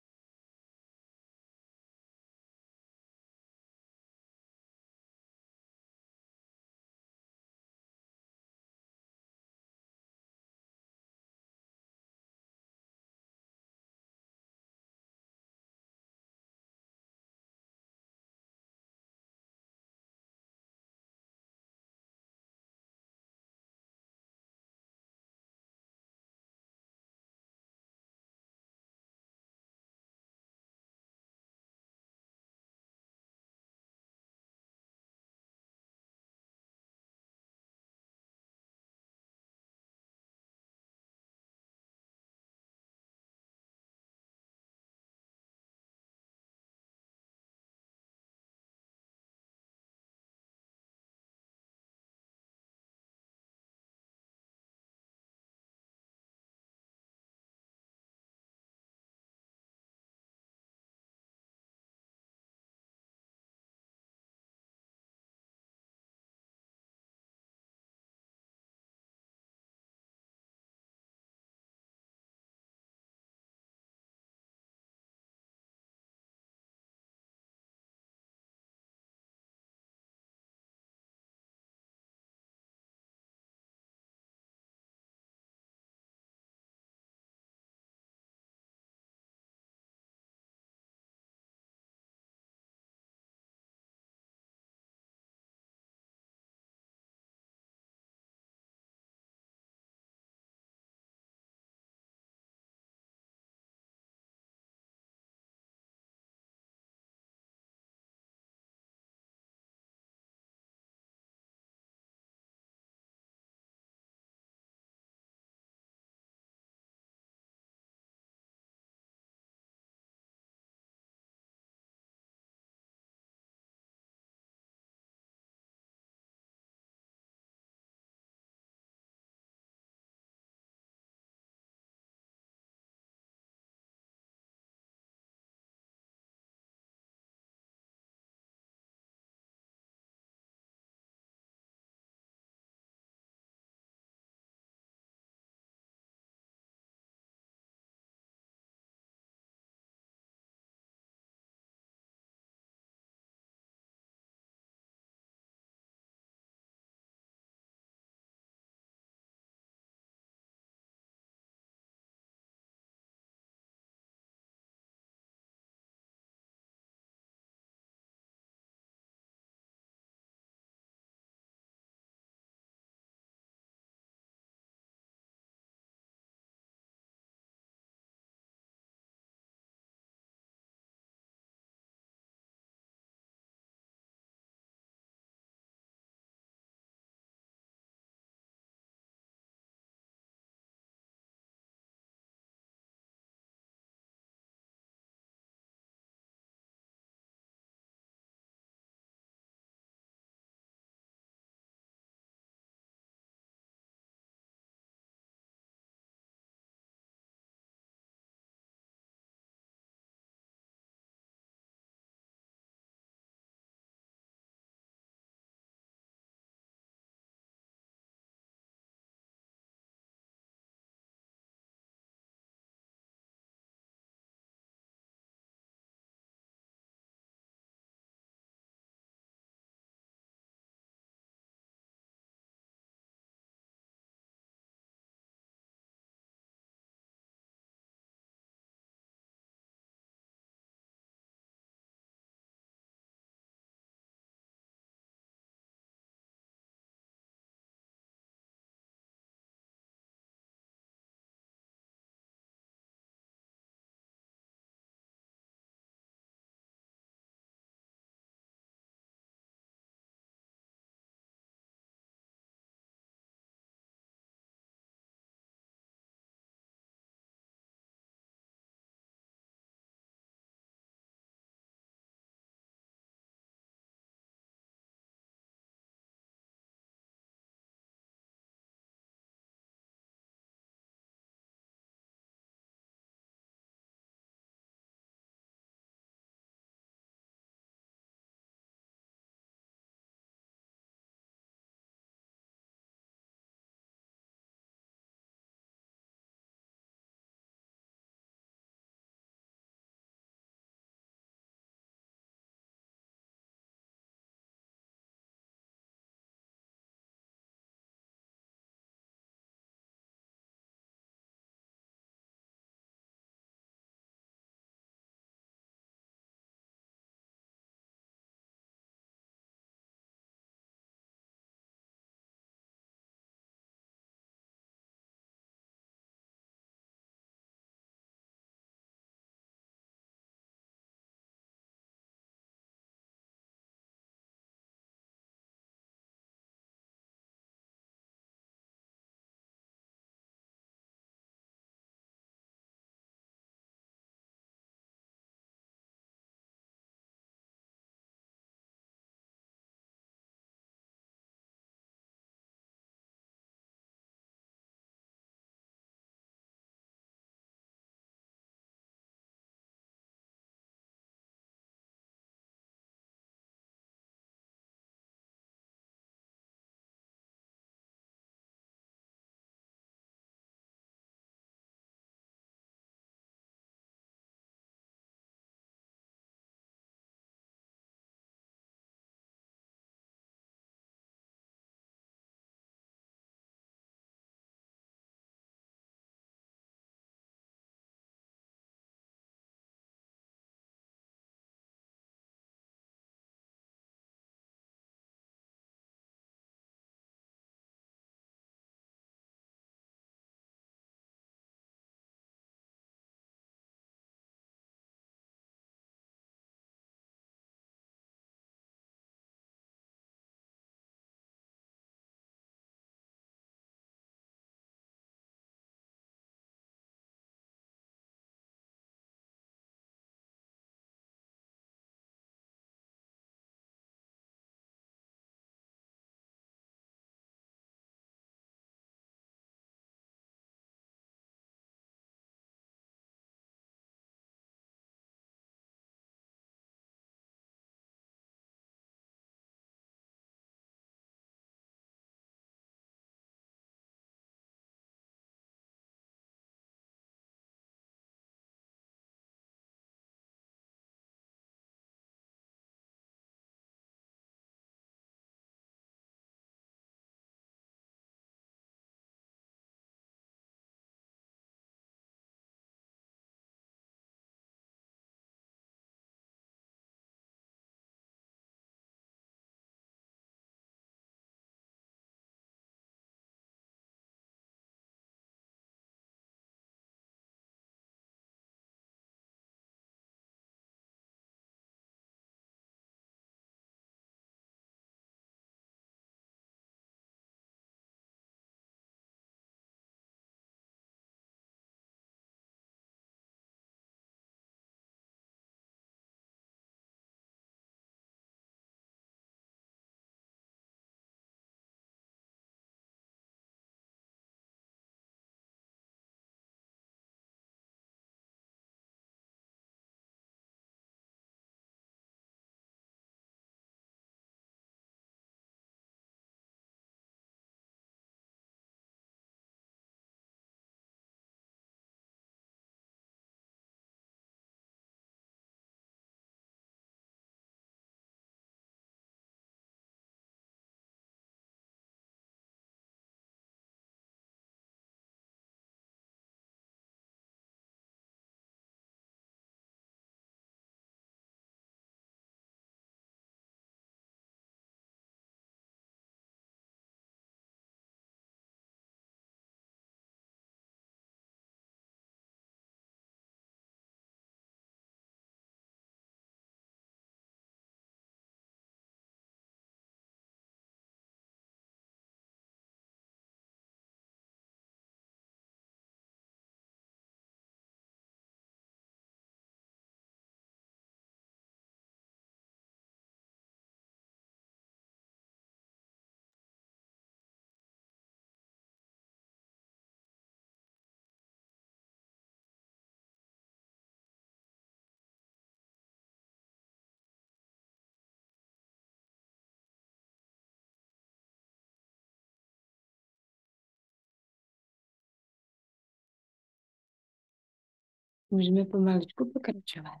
Můžeme pomaličku pokračovat.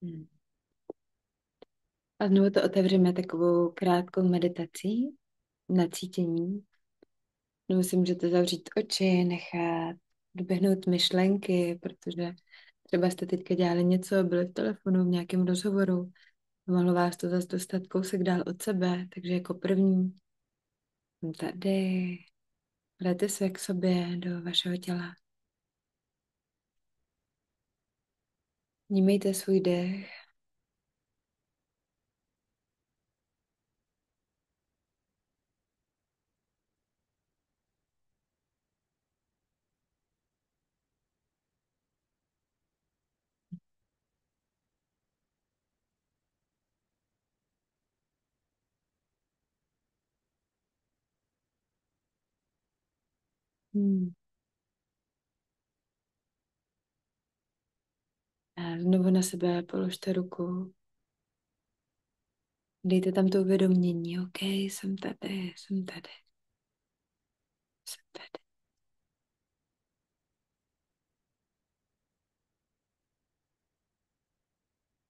Hmm. A znovu to otevřeme takovou krátkou meditací na cítění. Nebo si můžete zavřít oči, nechat doběhnout myšlenky, protože třeba jste teďka dělali něco, byli v telefonu, v nějakém rozhovoru, mohlo vás to zase dostat kousek dál od sebe, takže jako první jsem tady, hrajte se k sobě do vašeho těla. Vnímejte svůj dech. Hmm. A znovu na sebe položte ruku. Dejte tam to uvědomění. OK, jsem tady, jsem tady, jsem tady,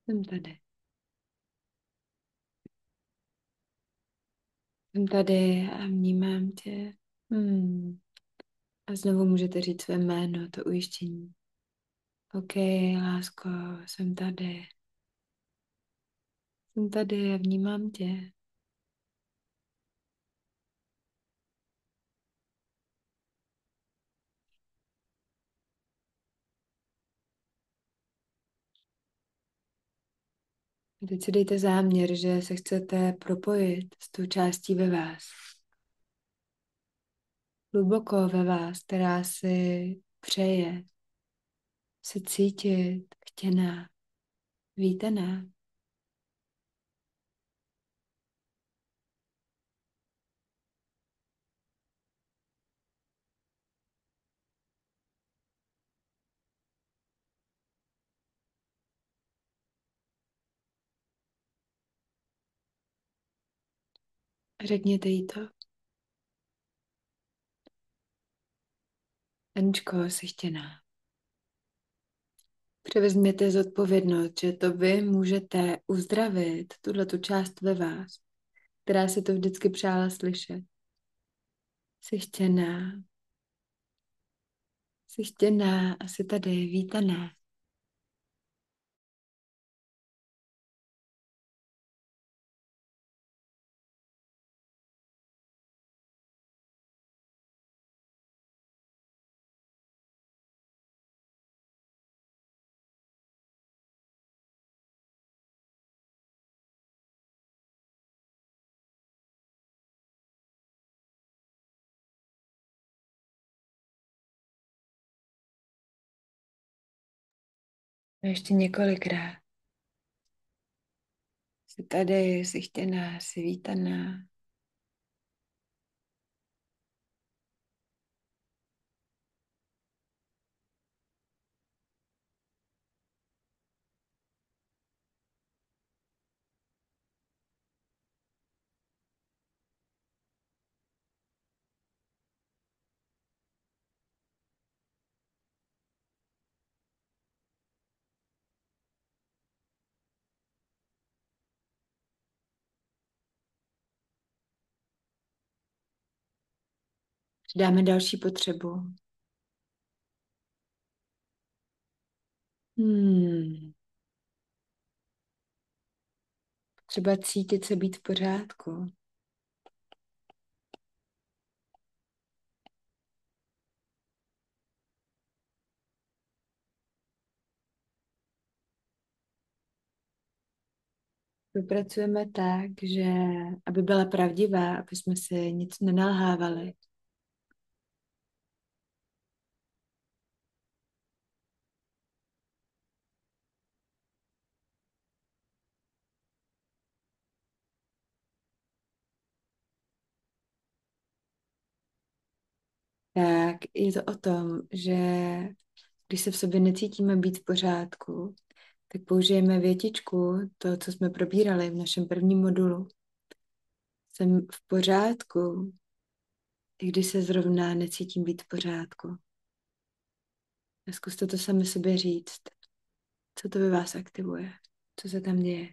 jsem tady. Jsem tady a vnímám tě. Hmm. A znovu můžete říct své jméno, to ujištění. OK, lásko, jsem tady. Jsem tady a vnímám tě. A teď si dejte záměr, že se chcete propojit s tou částí ve vás. Hluboko ve vás, která si přeje se cítit chtěná, vítaná. A řekněte jí to. Aničko, jsi chtěná. Převezměte zodpovědnost, že to vy můžete uzdravit tu část ve vás, která si to vždycky přála slyšet. Jsi chtěná, jsi chtěná a jsi tady vítaná. A ještě několikrát. Jsi tady, jsi chtěná, jsi vítaná. Dáme další potřebu. Hmm. Třeba cítit se být v pořádku. Vypracujeme tak, že aby byla pravdivá, aby jsme si nic nenalhávali. Tak je to o tom, že když se v sobě necítíme být v pořádku, tak použijeme větičku, to, co jsme probírali v našem prvním modulu. Jsem v pořádku, i když se zrovna necítím být v pořádku. A zkuste to sami sobě říct. Co to ve vás aktivuje? Co se tam děje?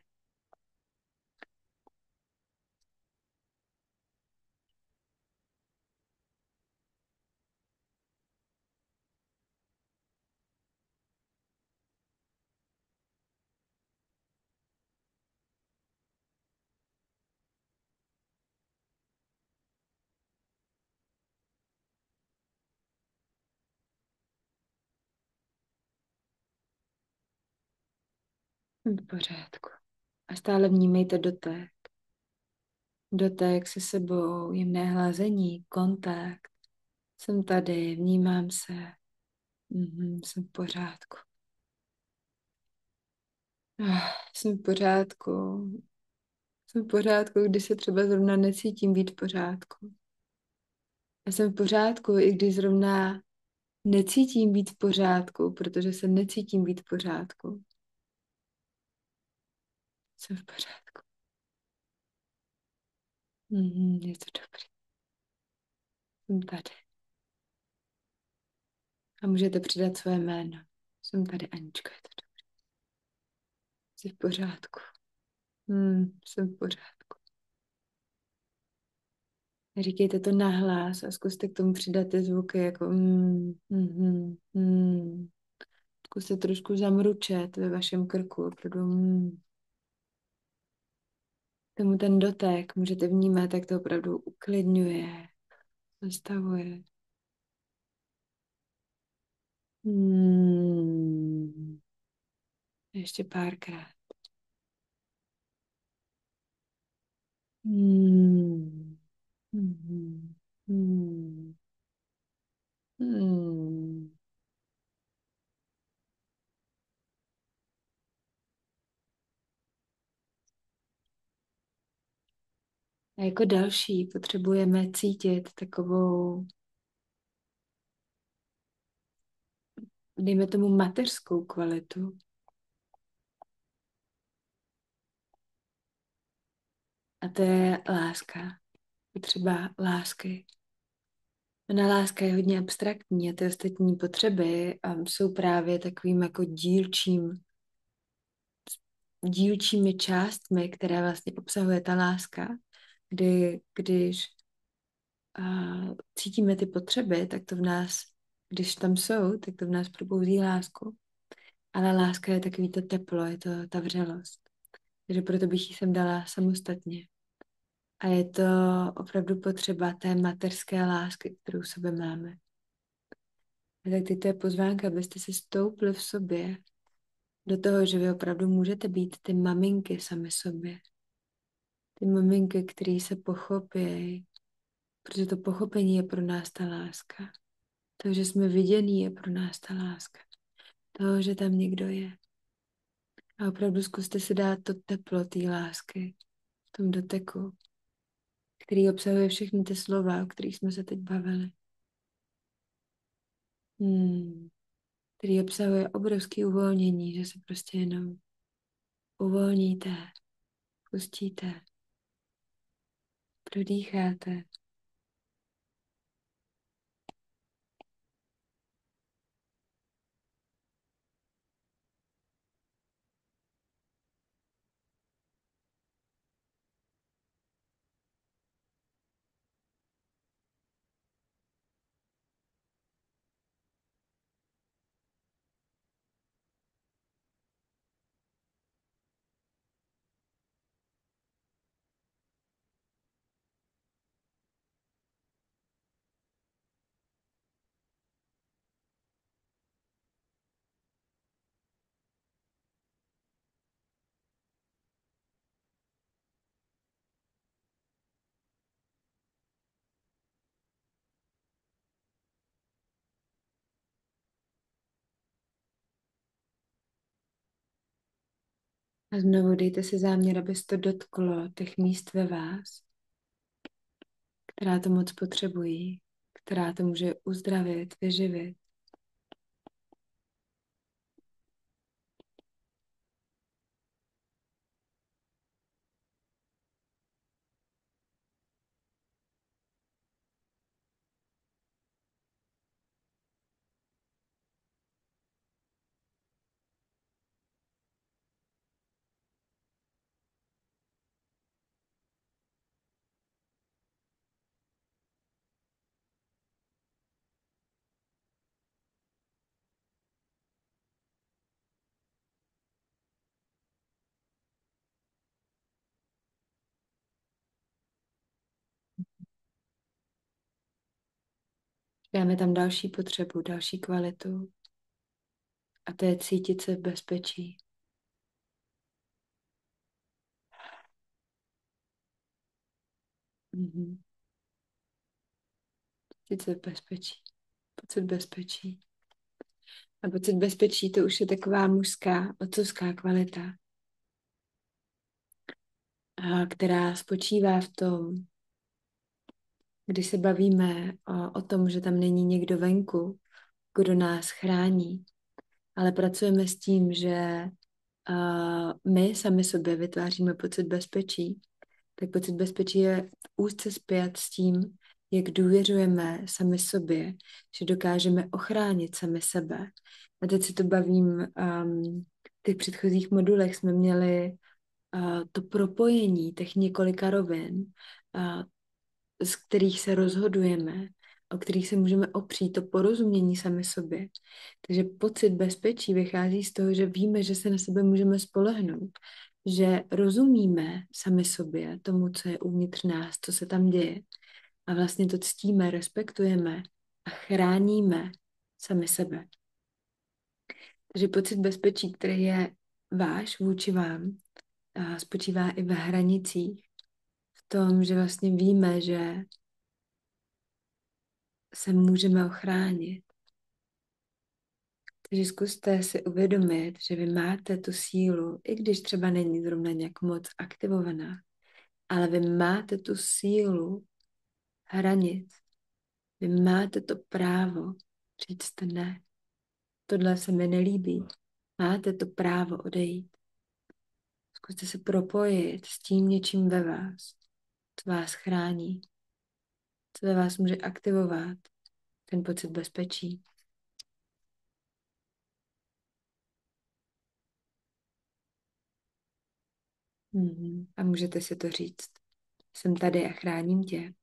Jsem v pořádku. A stále vnímejte dotek. Dotek se sebou, jemné hlazení, kontakt. Jsem tady, vnímám se. Jsem v pořádku. Jsem v pořádku. Jsem v pořádku, když se třeba zrovna necítím být v pořádku. Já jsem v pořádku, i když zrovna necítím být v pořádku, protože se necítím být v pořádku. Jsem v pořádku. Je to dobrý. Jsem tady. A můžete přidat své jméno. Jsem tady, Anička, je to dobrý. Jsi v pořádku. Jsem v pořádku. Říkejte to nahlas a zkuste k tomu přidat ty zvuky jako Zkuste trošku zamručet ve vašem krku. Opravdu tomu ten dotek můžete vnímat, jak to opravdu uklidňuje, zastavuje. Ještě párkrát. Hmm. Hmm. Hmm. Hmm. A jako další potřebujeme cítit takovou, dejme tomu, mateřskou kvalitu. A to je láska. Potřeba lásky. Ona láska je hodně abstraktní a ty ostatní potřeby jsou právě takovým jako dílčími částmi, které vlastně obsahuje ta láska, kdy když cítíme ty potřeby, tak to v nás, když tam jsou, tak to v nás probouzí lásku. Ale láska je takový to teplo, je to ta vřelost. Takže proto bych ji sem dala samostatně. A je to opravdu potřeba té mateřské lásky, kterou v sobě máme. A tak teď to je pozvánka, abyste si stoupli v sobě do toho, že vy opravdu můžete být ty maminky sami sobě. Ty maminky, které se pochopí, protože to pochopení je pro nás ta láska. To, že jsme vidění, je pro nás ta láska. To, že tam někdo je. A opravdu zkuste si dát to teplo té lásky v tom doteku, který obsahuje všechny ty slova, o kterých jsme se teď bavili. Který obsahuje obrovské uvolnění, že se prostě jenom uvolníte, pustíte, prodýcháte. A znovu dejte si záměr, aby se to dotklo těch míst ve vás, která to moc potřebují, která to může uzdravit, vyživit. Dáme tam další potřebu, další kvalitu a to je cítit se v bezpečí. Mhm. Cítit se v bezpečí. Pocit bezpečí. A pocit bezpečí to už je taková mužská, otcovská kvalita, která spočívá v tom, když se bavíme o tom, že tam není někdo venku, kdo nás chrání, ale pracujeme s tím, že my sami sobě vytváříme pocit bezpečí, tak pocit bezpečí je úzce spjat s tím, jak důvěřujeme sami sobě, že dokážeme ochránit sami sebe. A teď se to bavím, v těch předchozích modulech jsme měli to propojení těch několika rovin, z kterých se rozhodujeme, o kterých se můžeme opřít, to porozumění sami sobě. Takže pocit bezpečí vychází z toho, že víme, že se na sebe můžeme spolehnout, že rozumíme sami sobě tomu, co je uvnitř nás, co se tam děje. A vlastně to ctíme, respektujeme a chráníme sami sebe. Takže pocit bezpečí, který je váš vůči vám, spočívá i ve hranicích, v tom, že vlastně víme, že se můžeme ochránit. Takže zkuste si uvědomit, že vy máte tu sílu, i když třeba není zrovna nějak moc aktivovaná, ale vy máte tu sílu hranic. Vy máte to právo říct ne. Tohle se mi nelíbí. Máte to právo odejít. Zkuste se propojit s tím něčím ve vás, co vás chrání, co ve vás může aktivovat ten pocit bezpečí. A můžete si to říct. Jsem tady a chráním tě.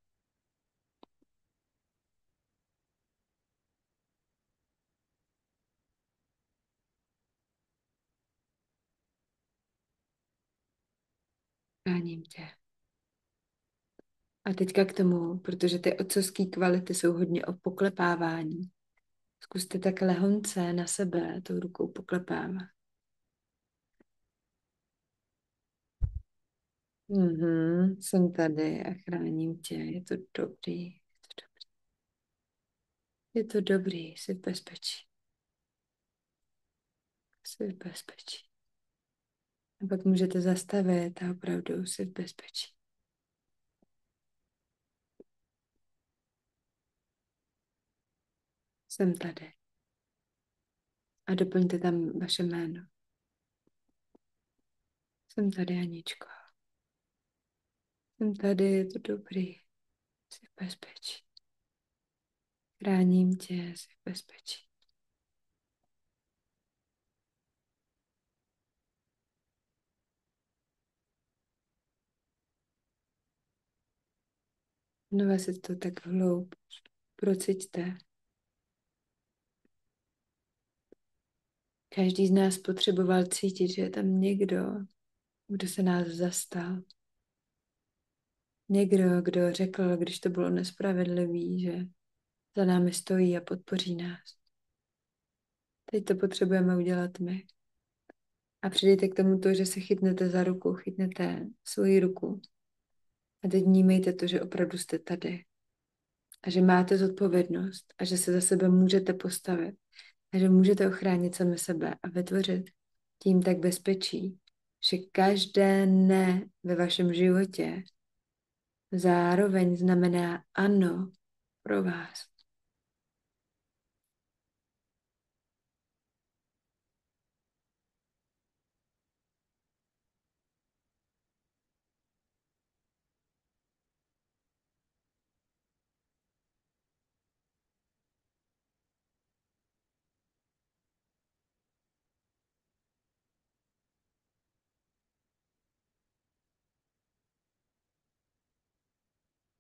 Chráním tě. A teďka k tomu, protože ty otcovské kvality jsou hodně o poklepávání. Zkuste tak lehonce na sebe tou rukou poklepávat. Jsem tady a chráním tě. Je to dobrý. Je to dobrý, jsi v bezpečí. Jsi v bezpečí. A pak můžete zastavit a opravdu jsi v bezpečí. Jsem tady. A doplňte tam vaše jméno. Jsem tady, Aničko. Jsem tady, je to dobrý. Jsi v bezpečí. Chráním tě, jsi v bezpečí. Znova si to tak hloub prociťte. Každý z nás potřeboval cítit, že je tam někdo, kdo se nás zastal. Někdo, kdo řekl, když to bylo nespravedlivý, že za námi stojí a podpoří nás. Teď to potřebujeme udělat my. A přidejte k tomu to, že se chytnete za ruku, chytnete svoji ruku. A teď vnímejte to, že opravdu jste tady. A že máte zodpovědnost a že se za sebe můžete postavit. A že můžete ochránit sami sebe a vytvořit tím tak bezpečí, že každé ne ve vašem životě zároveň znamená ano pro vás.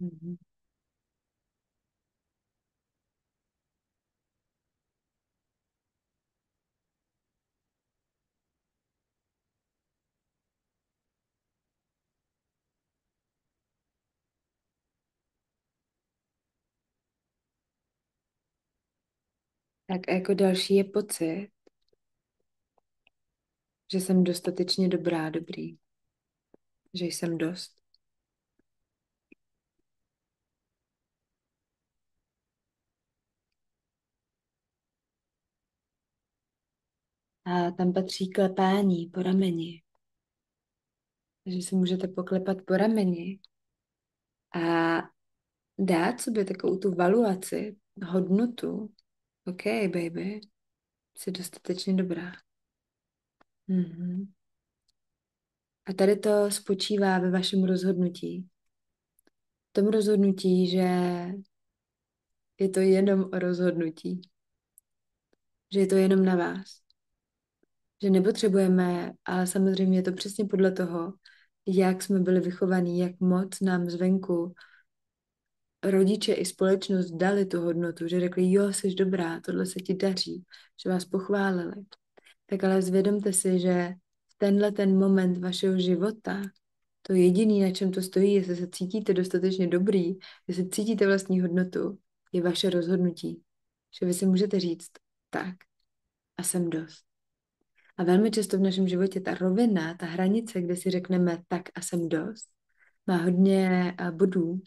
Mhm. Tak a jako další je pocit, že jsem dostatečně dobrá, dobrý, že jsem dost. A tam patří klepání po rameni. Takže si můžete poklepat po rameni a dát sobě takovou tu valuaci, hodnotu. OK, baby, jsi dostatečně dobrá. Mhm. A tady to spočívá ve vašem rozhodnutí. V tom rozhodnutí, že je to jenom o rozhodnutí. Že je to jenom na vás. Že nepotřebujeme, ale samozřejmě je to přesně podle toho, jak jsme byli vychovaní, jak moc nám zvenku rodiče i společnost dali tu hodnotu, že řekli, jo, jsi dobrá, tohle se ti daří, že vás pochválili. Tak ale zvědomte si, že v tenhle ten moment vašeho života to jediný, na čem to stojí, jestli se cítíte dostatečně dobrý, jestli cítíte vlastní hodnotu, je vaše rozhodnutí. Že vy si můžete říct, tak a jsem dost. A velmi často v našem životě ta rovina, ta hranice, kde si řekneme tak a jsem dost, má hodně bodů,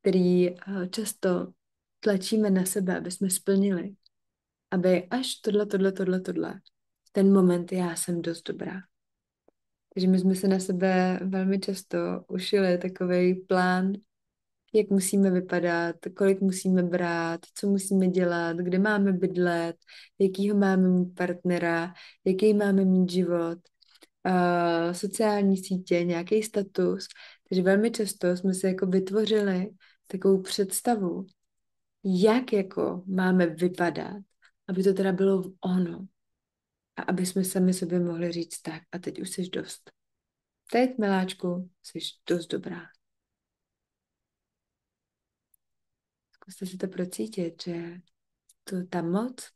který často tlačíme na sebe, aby jsme splnili. Aby až tohle, v ten moment já jsem dost dobrá. Takže my jsme se na sebe velmi často ušili takový plán, jak musíme vypadat, kolik musíme brát, co musíme dělat, kde máme bydlet, jakýho máme mít partnera, jaký máme mít život, sociální sítě, nějaký status. Takže velmi často jsme si jako vytvořili takovou představu, jak jako máme vypadat, aby to teda bylo ono. A aby jsme sami sobě mohli říct tak a teď už jsi dost. Teď, miláčku, jsi dost dobrá. Zkuste si to procítit, že ta moc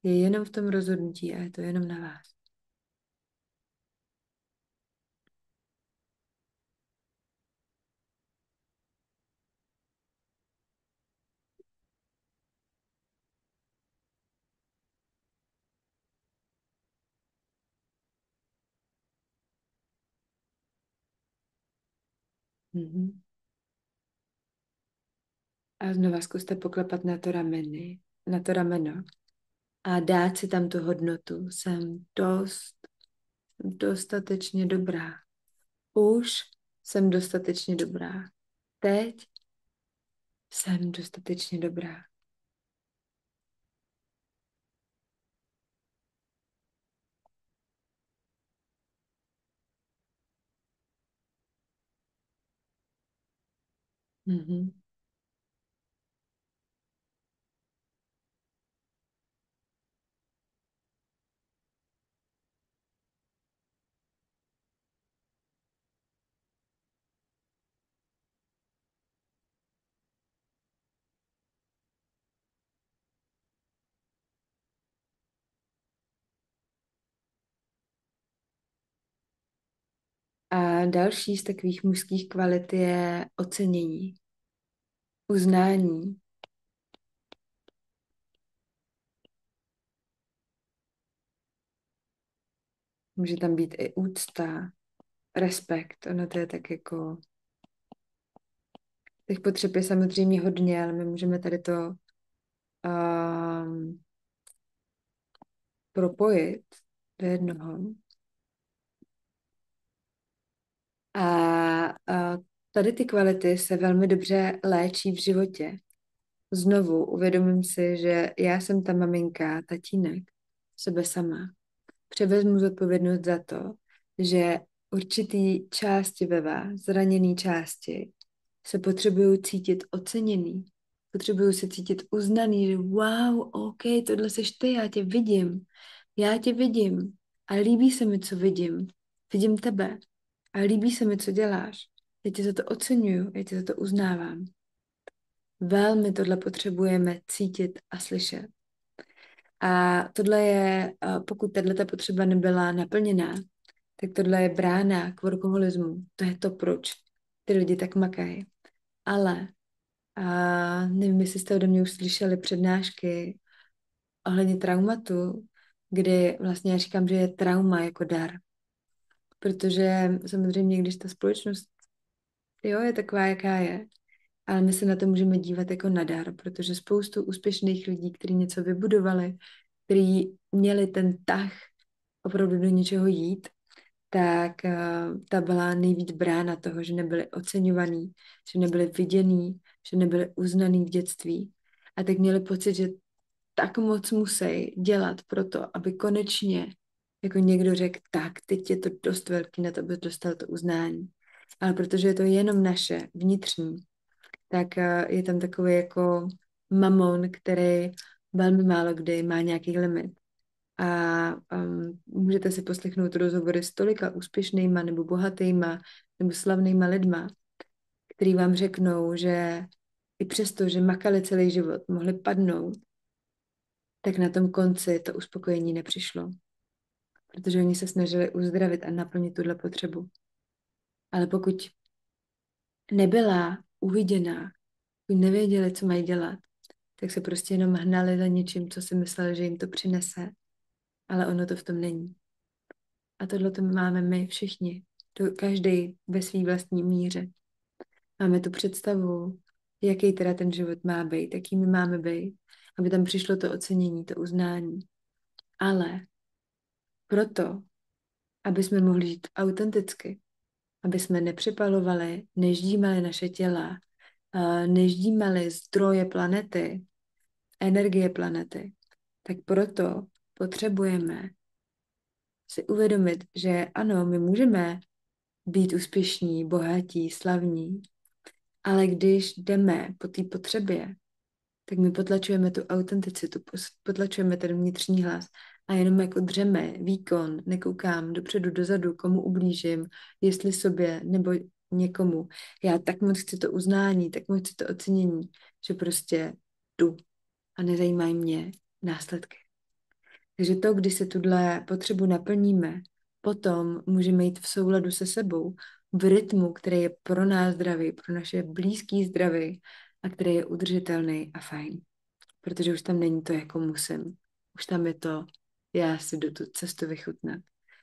je jenom v tom rozhodnutí a je to jenom na vás. Mhm. A znova zkuste poklepat na to rameno a dát si tam tu hodnotu. Jsem dostatečně dobrá. Už jsem dostatečně dobrá. Teď jsem dostatečně dobrá. Mhm. A další z takových mužských kvalit je ocenění, uznání. Může tam být i úcta, respekt. Ono to je tak jako... Těch potřeb je samozřejmě hodně, ale my můžeme tady to um, propojit do jednoho. A tady ty kvality se velmi dobře léčí v životě. Znovu uvědomím si, že já jsem ta maminka, tatínek, sebe sama. Převezmu zodpovědnost za to, že určitý části ve vás, zraněný části, se potřebují cítit oceněný. Potřebují se cítit uznaný, že wow, OK, tohle seš ty, já tě vidím. Já tě vidím a líbí se mi, co vidím. Vidím tebe a líbí se mi, co děláš. Já tě za to oceňuju, já tě za to uznávám. Velmi tohle potřebujeme cítit a slyšet. A tohle je, pokud tato potřeba nebyla naplněná, tak tohle je brána k workoholismu. To je to, proč ty lidi tak makají. Ale nevím, jestli jste ode mě už slyšeli přednášky ohledně traumatu, kdy vlastně já říkám, že je trauma jako dar. Protože samozřejmě, když ta společnost, jo, je taková, jaká je, ale my se na to můžeme dívat jako na dar, protože spoustu úspěšných lidí, kteří něco vybudovali, kteří měli ten tah opravdu do něčeho jít, tak ta byla nejvíc brána toho, že nebyli oceňovaný, že nebyli viděný, že nebyli uznaný v dětství. A tak měli pocit, že tak moc musí dělat pro to, aby konečně jako někdo řekl, tak, teď je to dost velký na to, aby dostal to uznání. Ale protože je to jenom naše vnitřní, tak je tam takový jako mamon, který velmi málo kdy má nějaký limit. A můžete si poslechnout rozhovory s tolika úspěšnýma nebo bohatýma nebo slavnýma lidma, který vám řeknou, že i přesto, že makali celý život, mohli padnout, tak na tom konci to uspokojení nepřišlo. Protože oni se snažili uzdravit a naplnit tuhle potřebu. Ale pokud nebyla uviděná, pokud nevěděli, co mají dělat, tak se prostě jenom hnali za něčím, co si mysleli, že jim to přinese. Ale ono to v tom není. A tohle to máme my všichni. Každý ve své vlastní míře. Máme tu představu, jaký teda ten život má být, jaký my máme být, aby tam přišlo to ocenění, to uznání. Ale proto, aby jsme mohli žít autenticky, aby jsme nepřipalovali, neždímali naše těla, neždímali zdroje planety, energie planety, tak proto potřebujeme si uvědomit, že ano, my můžeme být úspěšní, bohatí, slavní, ale když jdeme po té potřebě, tak my potlačujeme tu autenticitu, potlačujeme ten vnitřní hlas a jenom jako dřeme výkon, nekoukám dopředu, dozadu, komu ublížím, jestli sobě nebo někomu. Já tak moc chci to uznání, tak moc chci to ocenění, že prostě jdu a nezajímají mě následky. Takže to, když se tuhle potřebu naplníme, potom můžeme jít v souladu se sebou, v rytmu, který je pro nás zdravý, pro naše blízký zdraví a který je udržitelný a fajn. Protože už tam není to, jako musím. Už tam je to, já si jdu tu cestu vychutnat.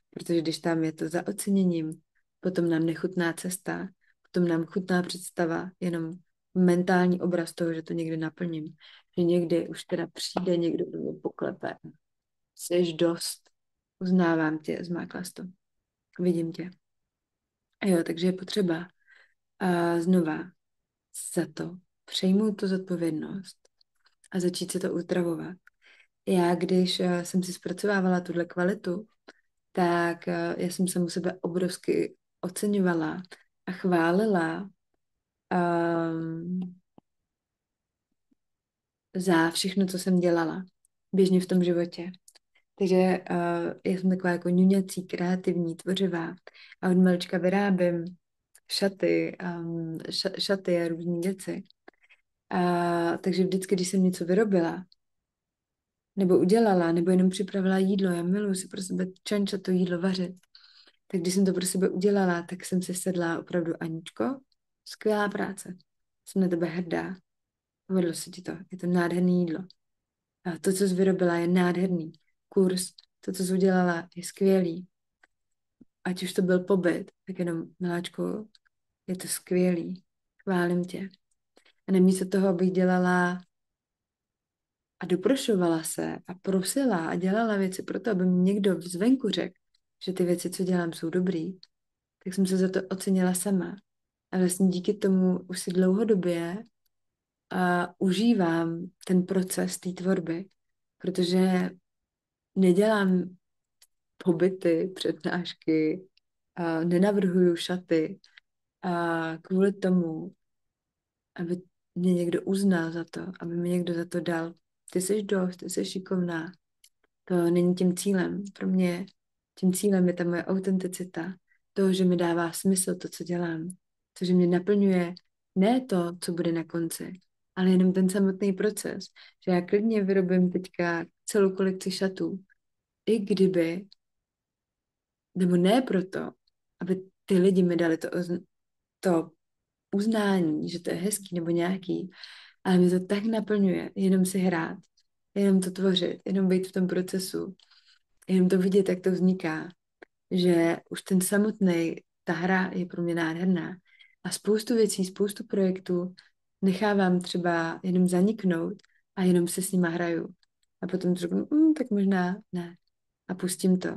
Protože když tam je to za oceněním, potom nám nechutná cesta, potom nám chutná představa, jenom mentální obraz toho, že to někdy naplním. Že někdy už teda přijde někdo, kdo mě poklepe. Jsi dost. Uznávám tě, zmákla jsi to. Vidím tě. A jo, takže je potřeba znova za to přejmout tu zodpovědnost a začít se to uzdravovat. Já, když jsem si zpracovávala tuhle kvalitu, tak já jsem se u sebe obrovsky oceňovala a chválila za všechno, co jsem dělala běžně v tom životě. Takže já jsem taková jako ňuňací, kreativní, tvořivá a od malička vyrábím šaty a různé věci. Takže vždycky, když jsem něco vyrobila, nebo udělala, nebo jenom připravila jídlo, já miluji si pro sebe čančat to jídlo vařit, tak když jsem to pro sebe udělala, tak jsem si sedla opravdu, Aničko, skvělá práce, jsem na tebe hrdá, povedlo se ti to, je to nádherné jídlo. A to, co jsi vyrobila, je nádherný. Kurz, to, co jsi udělala, je skvělý. Ať už to byl pobyt, tak jenom, miláčku, je to skvělý. Chválím tě. A nemísto toho, abych dělala a doprošovala se a prosila a dělala věci pro to, aby mi někdo zvenku řekl, že ty věci, co dělám, jsou dobrý, tak jsem se za to ocenila sama. A vlastně díky tomu už si dlouhodobě užívám ten proces té tvorby, protože nedělám pobyty, přednášky, nenavrhuju šaty kvůli tomu, aby mě někdo uznal za to, aby mi někdo za to dal. Ty jsi dost, ty jsi šikovná. To není tím cílem. Pro mě tím cílem je ta moje autenticita, to, že mi dává smysl to, co dělám. To, že mě naplňuje ne to, co bude na konci, ale jenom ten samotný proces. Že já klidně vyrobím teďka celou kolekci šatů, i kdyby, nebo ne proto, aby ty lidi mi dali to uznání, že to je hezký nebo nějaký, ale mě to tak naplňuje, jenom si hrát jenom to tvořit, jenom být v tom procesu, jenom to vidět, jak to vzniká, že už ten samotný, ta hra je pro mě nádherná a spoustu věcí, spoustu projektů nechávám třeba jenom zaniknout a jenom se s nima hraju. A potom řeknu, tak možná ne. A pustím to.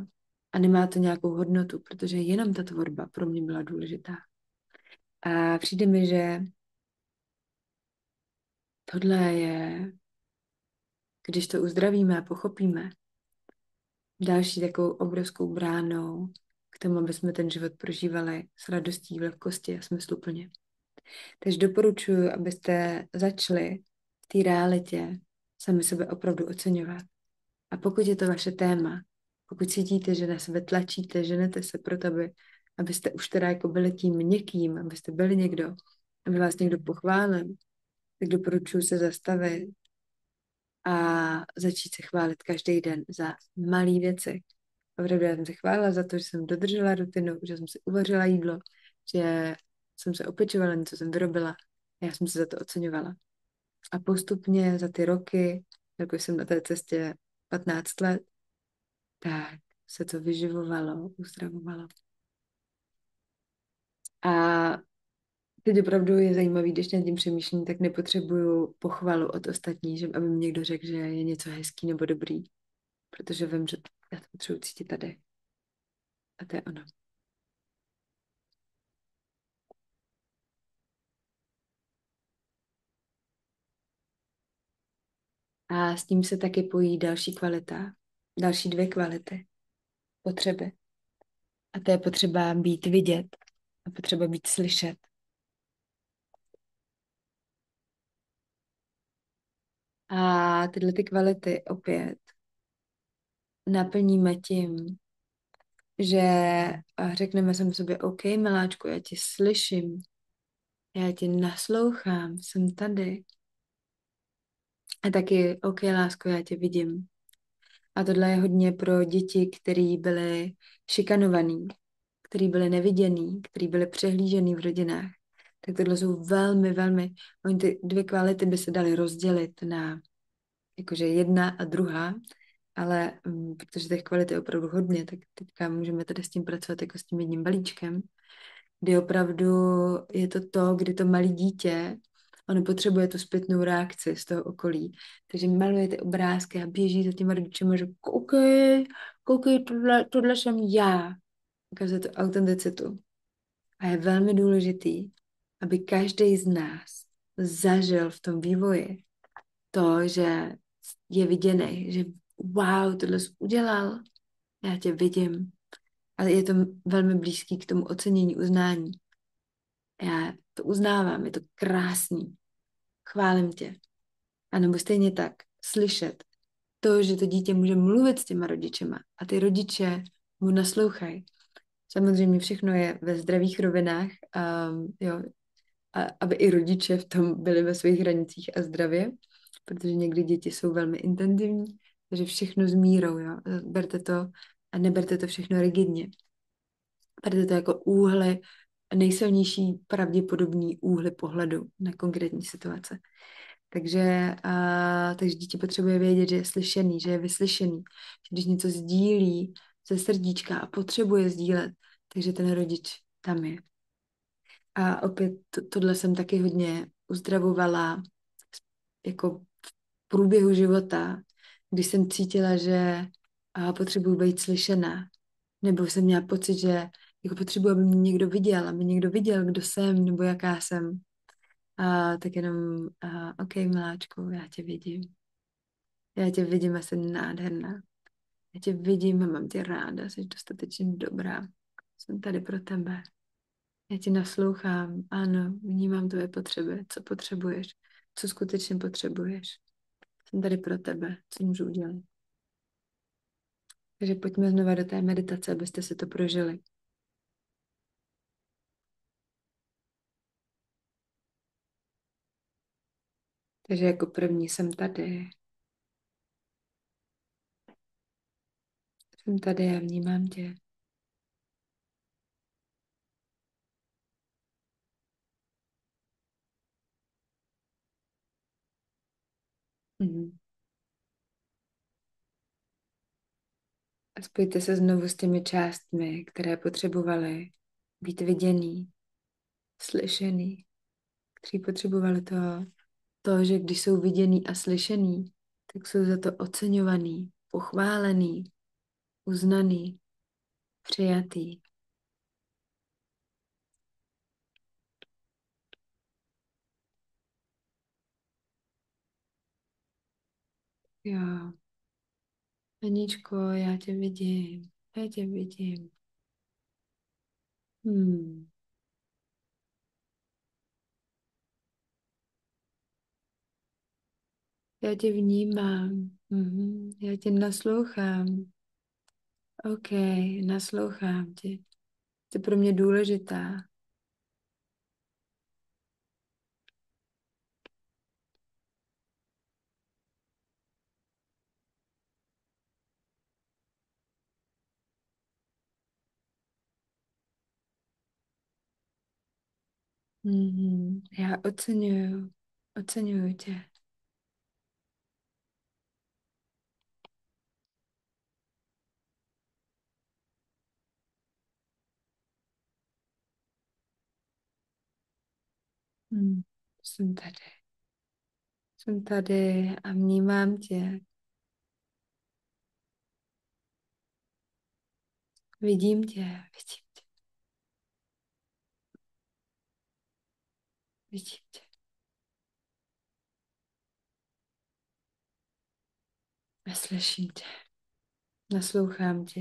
A nemá to nějakou hodnotu, protože jenom ta tvorba pro mě byla důležitá. A přijde mi, že tohle je, když to uzdravíme a pochopíme, další takovou obrovskou bránou k tomu, aby jsme ten život prožívali s radostí, v lehkosti a smysluplně. Takže doporučuji, abyste začali v té realitě sami sebe opravdu oceňovat. A pokud je to vaše téma, pokud cítíte, že na sebe tlačíte, ženete se proto, abyste už teda jako byli tím někým, abyste byli někdo, aby vás někdo pochválil, tak doporučuji se zastavit a začít se chválit každý den za malé věci. Opravdu já jsem se chválila za to, že jsem dodržela rutinu, že jsem si uvařila jídlo, že jsem se opečovala, něco jsem vyrobila. Já jsem se za to oceňovala. A postupně za ty roky, jako jsem na té cestě 15 let, tak se to vyživovalo, uzdravovalo. A teď opravdu je zajímavý, když nad tím přemýšlím, tak nepotřebuju pochvalu od ostatních, že aby mi někdo řekl, že je něco hezký nebo dobrý, protože vím, že já to potřebuji cítit tady. A to je ono. A s tím se taky pojí další kvalita, další dvě kvality, potřeby. A to je potřeba být vidět a potřeba být slyšet. A tyhle ty kvality opět naplníme tím, že řekneme sami sobě, OK, miláčku, já tě slyším, já tě naslouchám, jsem tady. A taky, OK, lásko, já tě vidím. A tohle je hodně pro děti, které byly šikanovaný, který byly neviděný, který byly přehlížený v rodinách. Tak tohle jsou velmi, velmi, oni ty dvě kvality by se daly rozdělit na jakože jedna a druhá, ale protože těch kvalit je opravdu hodně, tak teďka můžeme tady s tím pracovat jako s tím jedním balíčkem, kdy opravdu je to, kdy to malé dítě, ono potřebuje tu zpětnou reakci z toho okolí. Takže maluje ty obrázky a běží za těma rodičema, že koukej, koukej, tohle jsem já. Ukazuje to autenticitu. A je velmi důležitý, aby každý z nás zažil v tom vývoji to, že je viděný, že wow, tohle jsi udělal, já tě vidím. Ale je to velmi blízký k tomu ocenění, uznání. Já to uznávám, je to krásný. Chválím tě. A nebo stejně tak slyšet to, že to dítě může mluvit s těma rodičema a ty rodiče mu naslouchají. Samozřejmě všechno je ve zdravých rovinách, jo, a aby i rodiče v tom byli ve svých hranicích a zdravě, protože někdy děti jsou velmi intenzivní, takže všechno s mírou, jo. Berte to a neberte to všechno rigidně. Berte to jako úhly, nejsilnější pravděpodobný úhly pohledu na konkrétní situace. Takže dítě potřebuje vědět, že je slyšený, že je vyslyšený, že když něco sdílí ze srdíčka a potřebuje sdílet, takže ten rodič tam je. A opět tohle jsem taky hodně uzdravovala jako v průběhu života, když jsem cítila, že potřebuji být slyšená. Nebo jsem měla pocit, že jako potřebuji, aby mě někdo viděl, aby někdo viděl, kdo jsem nebo jaká jsem. Tak jenom, OK, miláčku, já tě vidím. Já tě vidím a jsem nádherná. Já tě vidím a mám tě ráda, jsi dostatečně dobrá. Jsem tady pro tebe. Já ti naslouchám, ano, vnímám tvoje potřeby, co potřebuješ, co skutečně potřebuješ. Jsem tady pro tebe, co můžu udělat. Takže pojďme znova do té meditace, abyste si to prožili. Takže jako první jsem tady. Jsem tady a vnímám tě. Mhm. spojte se znovu s těmi částmi, které potřebovaly být viděný, slyšený, kteří potřebovali to, že když jsou viděný a slyšený, tak jsou za to oceňovaný, pochválený, uznaný, přijatý. Jo, Aničko, já tě vidím, já tě vidím. Hmm. Já tě vnímám, já tě naslouchám. OK, naslouchám tě. Jsi pro mě důležitá. Já oceňuju tě. Hmm. Jsem tady. Jsem tady a vnímám tě. Vidím tě, vidím tě. A slyším tě. Naslouchám tě.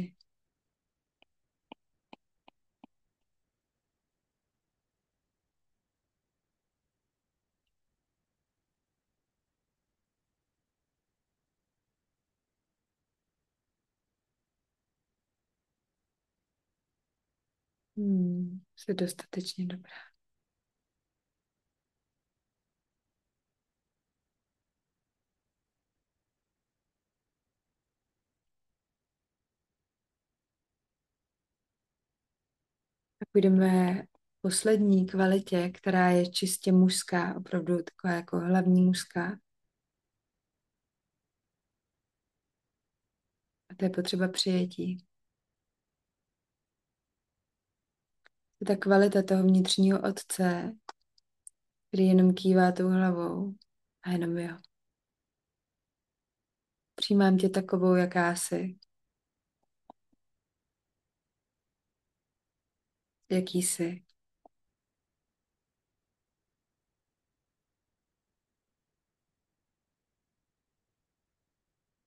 Jsi dostatečně dobrá. A půjdeme poslední kvalitě, která je čistě mužská, opravdu taková jako hlavní mužská. A to je potřeba přijetí. To je ta kvalita toho vnitřního otce, který jenom kývá tou hlavou a jenom jo. Přijímám tě takovou, jaká jsi. Jaký jsi.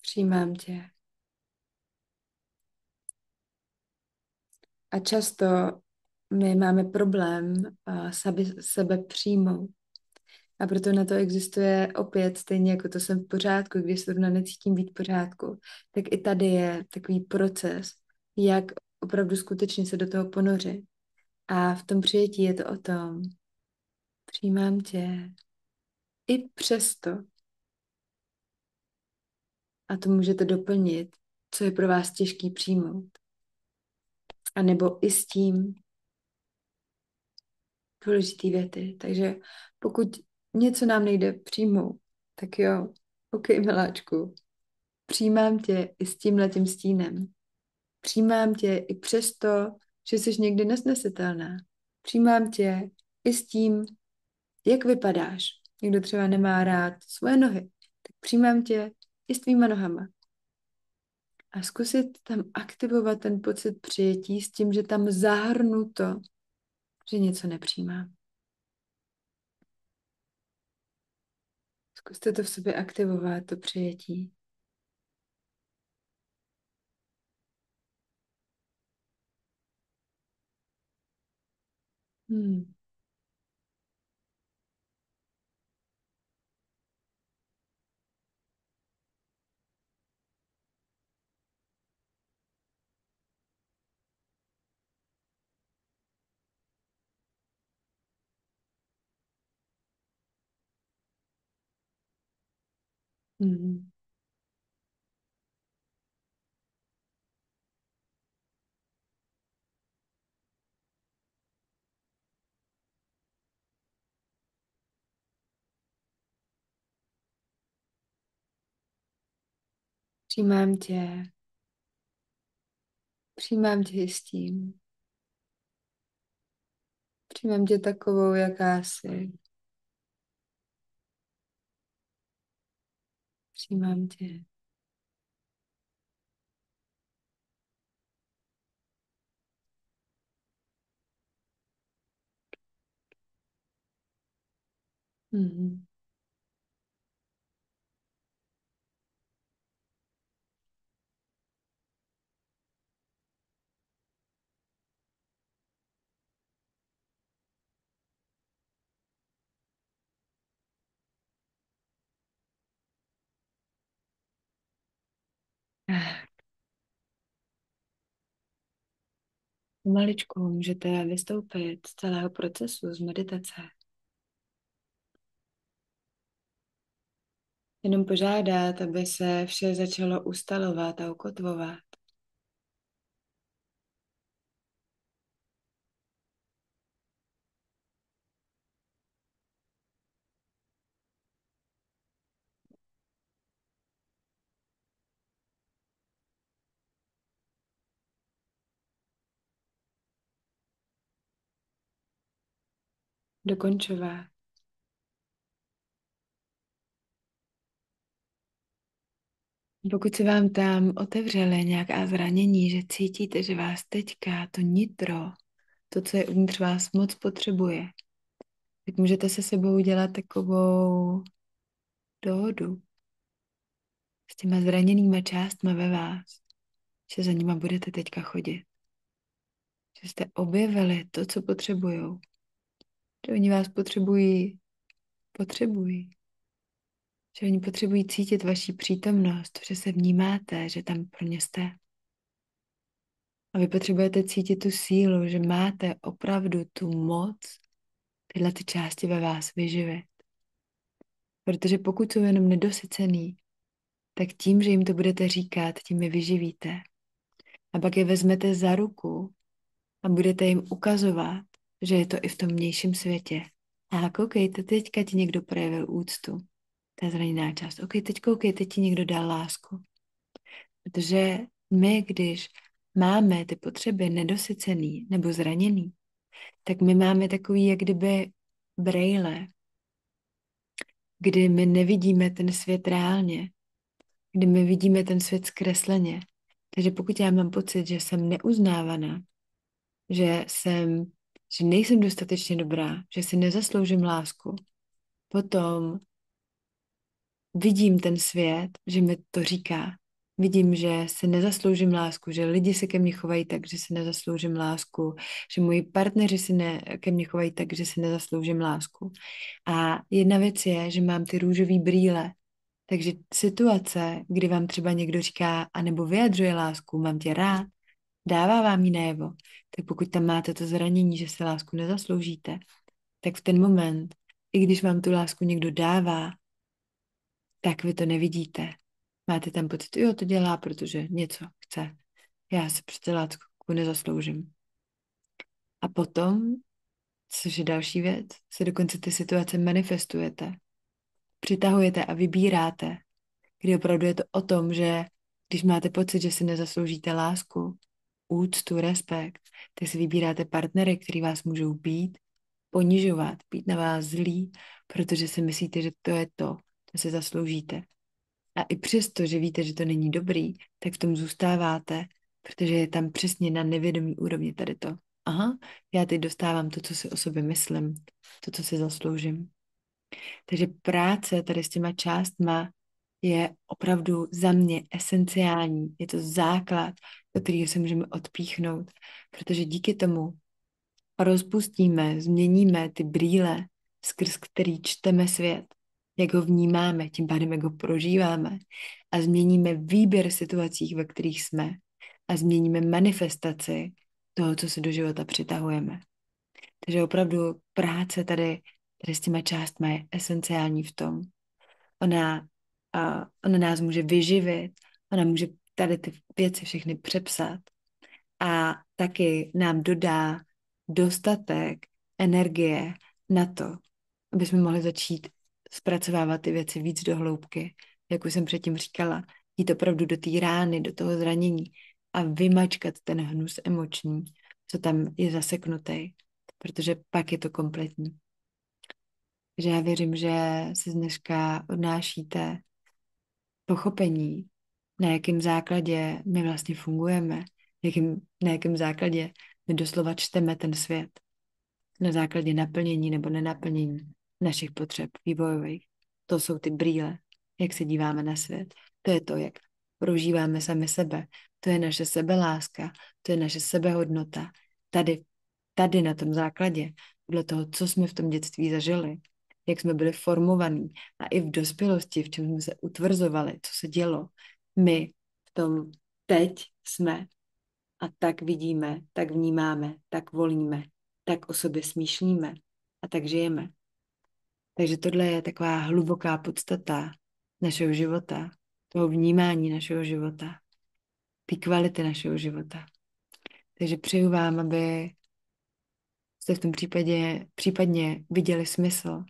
Přijímám tě. A často my máme problém sebe přijmout. A proto na to existuje opět, stejně jako to jsem v pořádku, když se zrovna necítím být v pořádku, tak i tady je takový proces, jak opravdu skutečně se do toho ponořit. A v tom přijetí je to o tom, přijímám tě i přesto, a to můžete doplnit, co je pro vás těžký přijmout. A nebo i s tím důležitý věty. Takže pokud něco nám nejde přijmout, tak jo, OK, miláčku, přijímám tě i s tímhletím stínem. Přijímám tě i přesto, že jsi někdy nesnesitelná. Přijímám tě i s tím, jak vypadáš. Někdo třeba nemá rád svoje nohy. Tak přijímám tě i s tvýma nohama. A zkusit tam aktivovat ten pocit přijetí s tím, že tam zahrnu to, že něco nepřijímám. Zkuste to v sobě aktivovat, to přijetí. Hmm. Hmm. Přijímám tě Přijímám tě s tím. Přijímám tě takovou, jaká jsi. Přijímám tě. Mhm. Pomaličku můžete vystoupit z celého procesu, z meditace. Jenom požádat, aby se vše začalo ustalovat a ukotvovat. Dokončovat. Pokud se vám tam otevřely nějaká zranění, že cítíte, že vás teďka to nitro, to, co je uvnitř vás, moc potřebuje, tak můžete se sebou udělat takovou dohodu s těma zraněnýma částma ve vás, že za nima budete teďka chodit. Že jste objevili to, co potřebujou. Že oni vás potřebují. Že oni potřebují cítit vaši přítomnost, že se vnímáte, že tam pro ně jste. A vy potřebujete cítit tu sílu, že máte opravdu tu moc tyhle ty části ve vás vyživit. Protože pokud jsou jenom nedosycený, tak tím, že jim to budete říkat, tím je vyživíte. A pak je vezmete za ruku a budete jim ukazovat, že je to i v tom vnějším světě. A koukejte, teďka ti někdo projevil úctu. To je zraněná část. OK, teď koukej, teď ti někdo dal lásku. Protože my, když máme ty potřeby nedosycený nebo zraněný, tak my máme takový, jak kdyby brejle, kdy my nevidíme ten svět reálně, kdy my vidíme ten svět zkresleně. Takže pokud já mám pocit, že jsem neuznávaná, že nejsem dostatečně dobrá, že si nezasloužím lásku, potom vidím ten svět, že mi to říká. Vidím, že si nezasloužím lásku, že lidi se ke mně chovají tak, že si nezasloužím lásku, že moji partneři ke mně chovají tak, že si nezasloužím lásku. A jedna věc je, že mám ty růžové brýle, takže situace, kdy vám třeba někdo říká, anebo vyjadřuje lásku, mám tě rád, dává vám ji najevo, tak pokud tam máte to zranění, že si lásku nezasloužíte, tak v ten moment, i když vám tu lásku někdo dává, tak vy to nevidíte. Máte tam pocit, jo, to dělá, protože něco chce. Já se přece lásku nezasloužím. A potom, což je další věc, se dokonce ty situace manifestujete. Přitahujete a vybíráte, kdy opravdu je to o tom, že když máte pocit, že si nezasloužíte lásku, úctu, respekt, tak si vybíráte partnery, který vás můžou být, ponižovat, být na vás zlý, protože si myslíte, že to je to, co si zasloužíte. A i přesto, že víte, že to není dobrý, tak v tom zůstáváte, protože je tam přesně na nevědomí úrovni tady to. Aha, já teď dostávám to, co si o sobě myslím, to, co si zasloužím. Takže práce tady s těma částma je opravdu za mě esenciální. Je to základ, do kterého se můžeme odpíchnout, protože díky tomu rozpustíme, změníme ty brýle, skrz který čteme svět, jak ho vnímáme, tím pádem, jak ho prožíváme a změníme výběr situací, ve kterých jsme a změníme manifestaci toho, co se do života přitahujeme. Takže opravdu práce tady s těma částmi je esenciální v tom. Ona, ona nás může vyživit, ona může tady ty věci všechny přepsat a taky nám dodá dostatek energie na to, aby jsme mohli začít zpracovávat ty věci víc do hloubky, jak už jsem předtím říkala, jít opravdu do té rány, do toho zranění a vymačkat ten hnus emoční, co tam je zaseknutý, protože pak je to kompletní. Že já věřím, že si dneška odnášíte pochopení, na jakém základě my vlastně fungujeme, na jakém základě my doslova čteme ten svět, na základě naplnění nebo nenaplnění našich potřeb vývojových. To jsou ty brýle, jak se díváme na svět. To je to, jak prožíváme sami sebe. To je naše sebeláska, to je naše sebehodnota. Tady na tom základě, podle toho, co jsme v tom dětství zažili, jak jsme byli formovaní a i v dospělosti, v čem jsme se utvrzovali, co se dělo. My v tom teď jsme a tak vidíme, tak vnímáme, tak volíme, tak o sobě smýšlíme a tak žijeme. Takže tohle je taková hluboká podstata našeho života, toho vnímání našeho života, té kvality našeho života. Takže přeju vám, aby jste v tom případně viděli smysl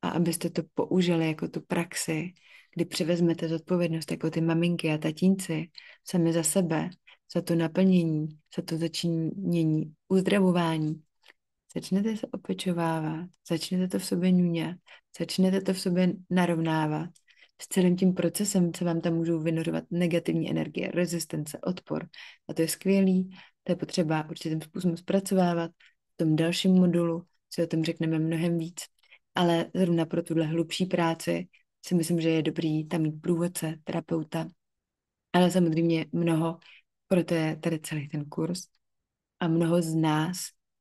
a abyste to použili jako tu praxi, kdy převezmete zodpovědnost jako ty maminky a tatínci sami za sebe, za to naplnění, za to začínění, uzdravování. Začnete se opečovávat, začnete to v sobě ňuňat, začnete to v sobě narovnávat. S celým tím procesem se vám tam můžou vynořovat negativní energie, rezistence, odpor. A to je skvělý, to je potřeba určitým způsobem zpracovávat. V tom dalším modulu si o tom řekneme mnohem víc. Ale zrovna pro tuhle hlubší práci si myslím, že je dobrý tam mít průvodce, terapeuta. Ale samozřejmě mnoho, proto je tady celý ten kurz. A mnoho z nás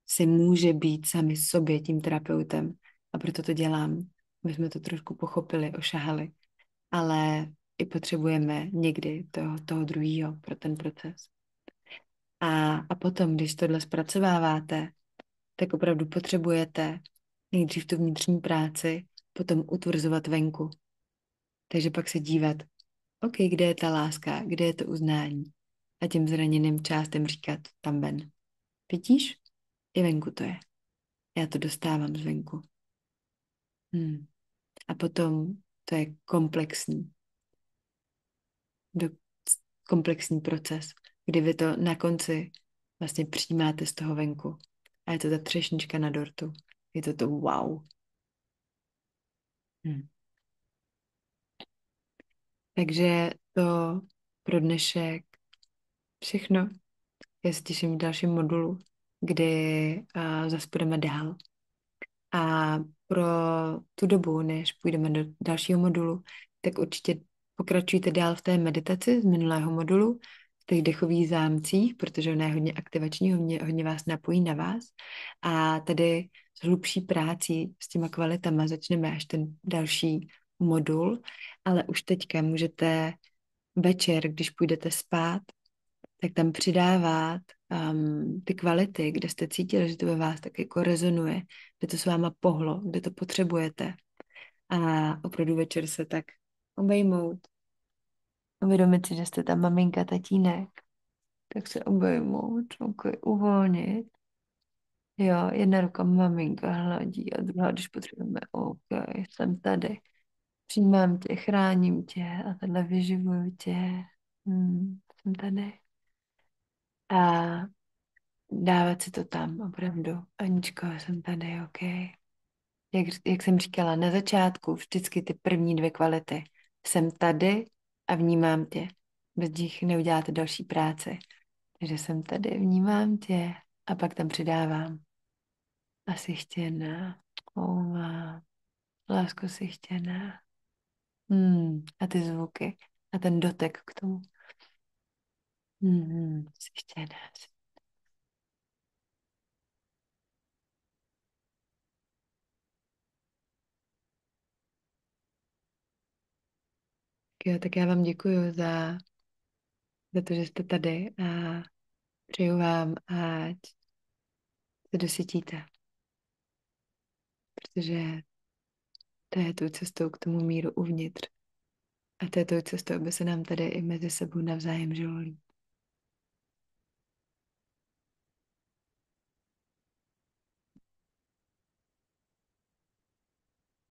si může být sami sobě tím terapeutem. A proto to dělám. My jsme to trošku pochopili, ošahali. Ale i potřebujeme někdy toho druhého pro ten proces. A potom, když tohle zpracováváte, tak opravdu potřebujete nejdřív tu vnitřní práci, potom utvrzovat venku. Takže pak se dívat, OK, kde je ta láska, kde je to uznání. A těm zraněným částem říkat, tam ven. Vidíš? I venku to je. Já to dostávám zvenku. A potom to je komplexní proces, kdy vy to na konci vlastně přijímáte z toho venku. A je to ta třešnička na dortu. Je to wow. Takže to pro dnešek všechno. Já se těším v dalším modulu, kdy zase půjdeme dál. A pro tu dobu, než půjdeme do dalšího modulu, tak určitě pokračujte dál v té meditaci z minulého modulu, v těch dechových zámcích, protože ona je hodně aktivační, hodně vás napojí na vás. A tady s hlubší prácí s těma kvalitama začneme až ten další modul, ale už teďka můžete večer, když půjdete spát, tak tam přidávat ty kvality, kde jste cítili, že to ve vás tak jako rezonuje, kde to s váma pohlo, kde to potřebujete. A opravdu večer se tak obejmout, uvědomit si, že jste tam maminka, tatínek, tak se obejmout, okay, uvolnit. Jo, jedna ruka maminka hladí a druhá, když potřebujeme, OK, jsem tady. Přijímám tě, chráním tě a tenhle vyživuju tě. Jsem tady. A dávat si to tam, opravdu. Aničko, jsem tady, OK. Jak jsem říkala, na začátku vždycky ty první dvě kvality. Jsem tady a vnímám tě. Bez nich neuděláte další práci. Takže jsem tady, vnímám tě a pak tam přidávám. Asi chtěná, lásko si chtěná. A ty zvuky a ten dotek k tomu. Si chtěná. Jo, tak já vám děkuji za to, že jste tady a přeju vám, ať se dosytíte, protože to je tou cestou k tomu míru uvnitř. A to je tou cestou, aby se nám tady i mezi sebou navzájem žilo líp.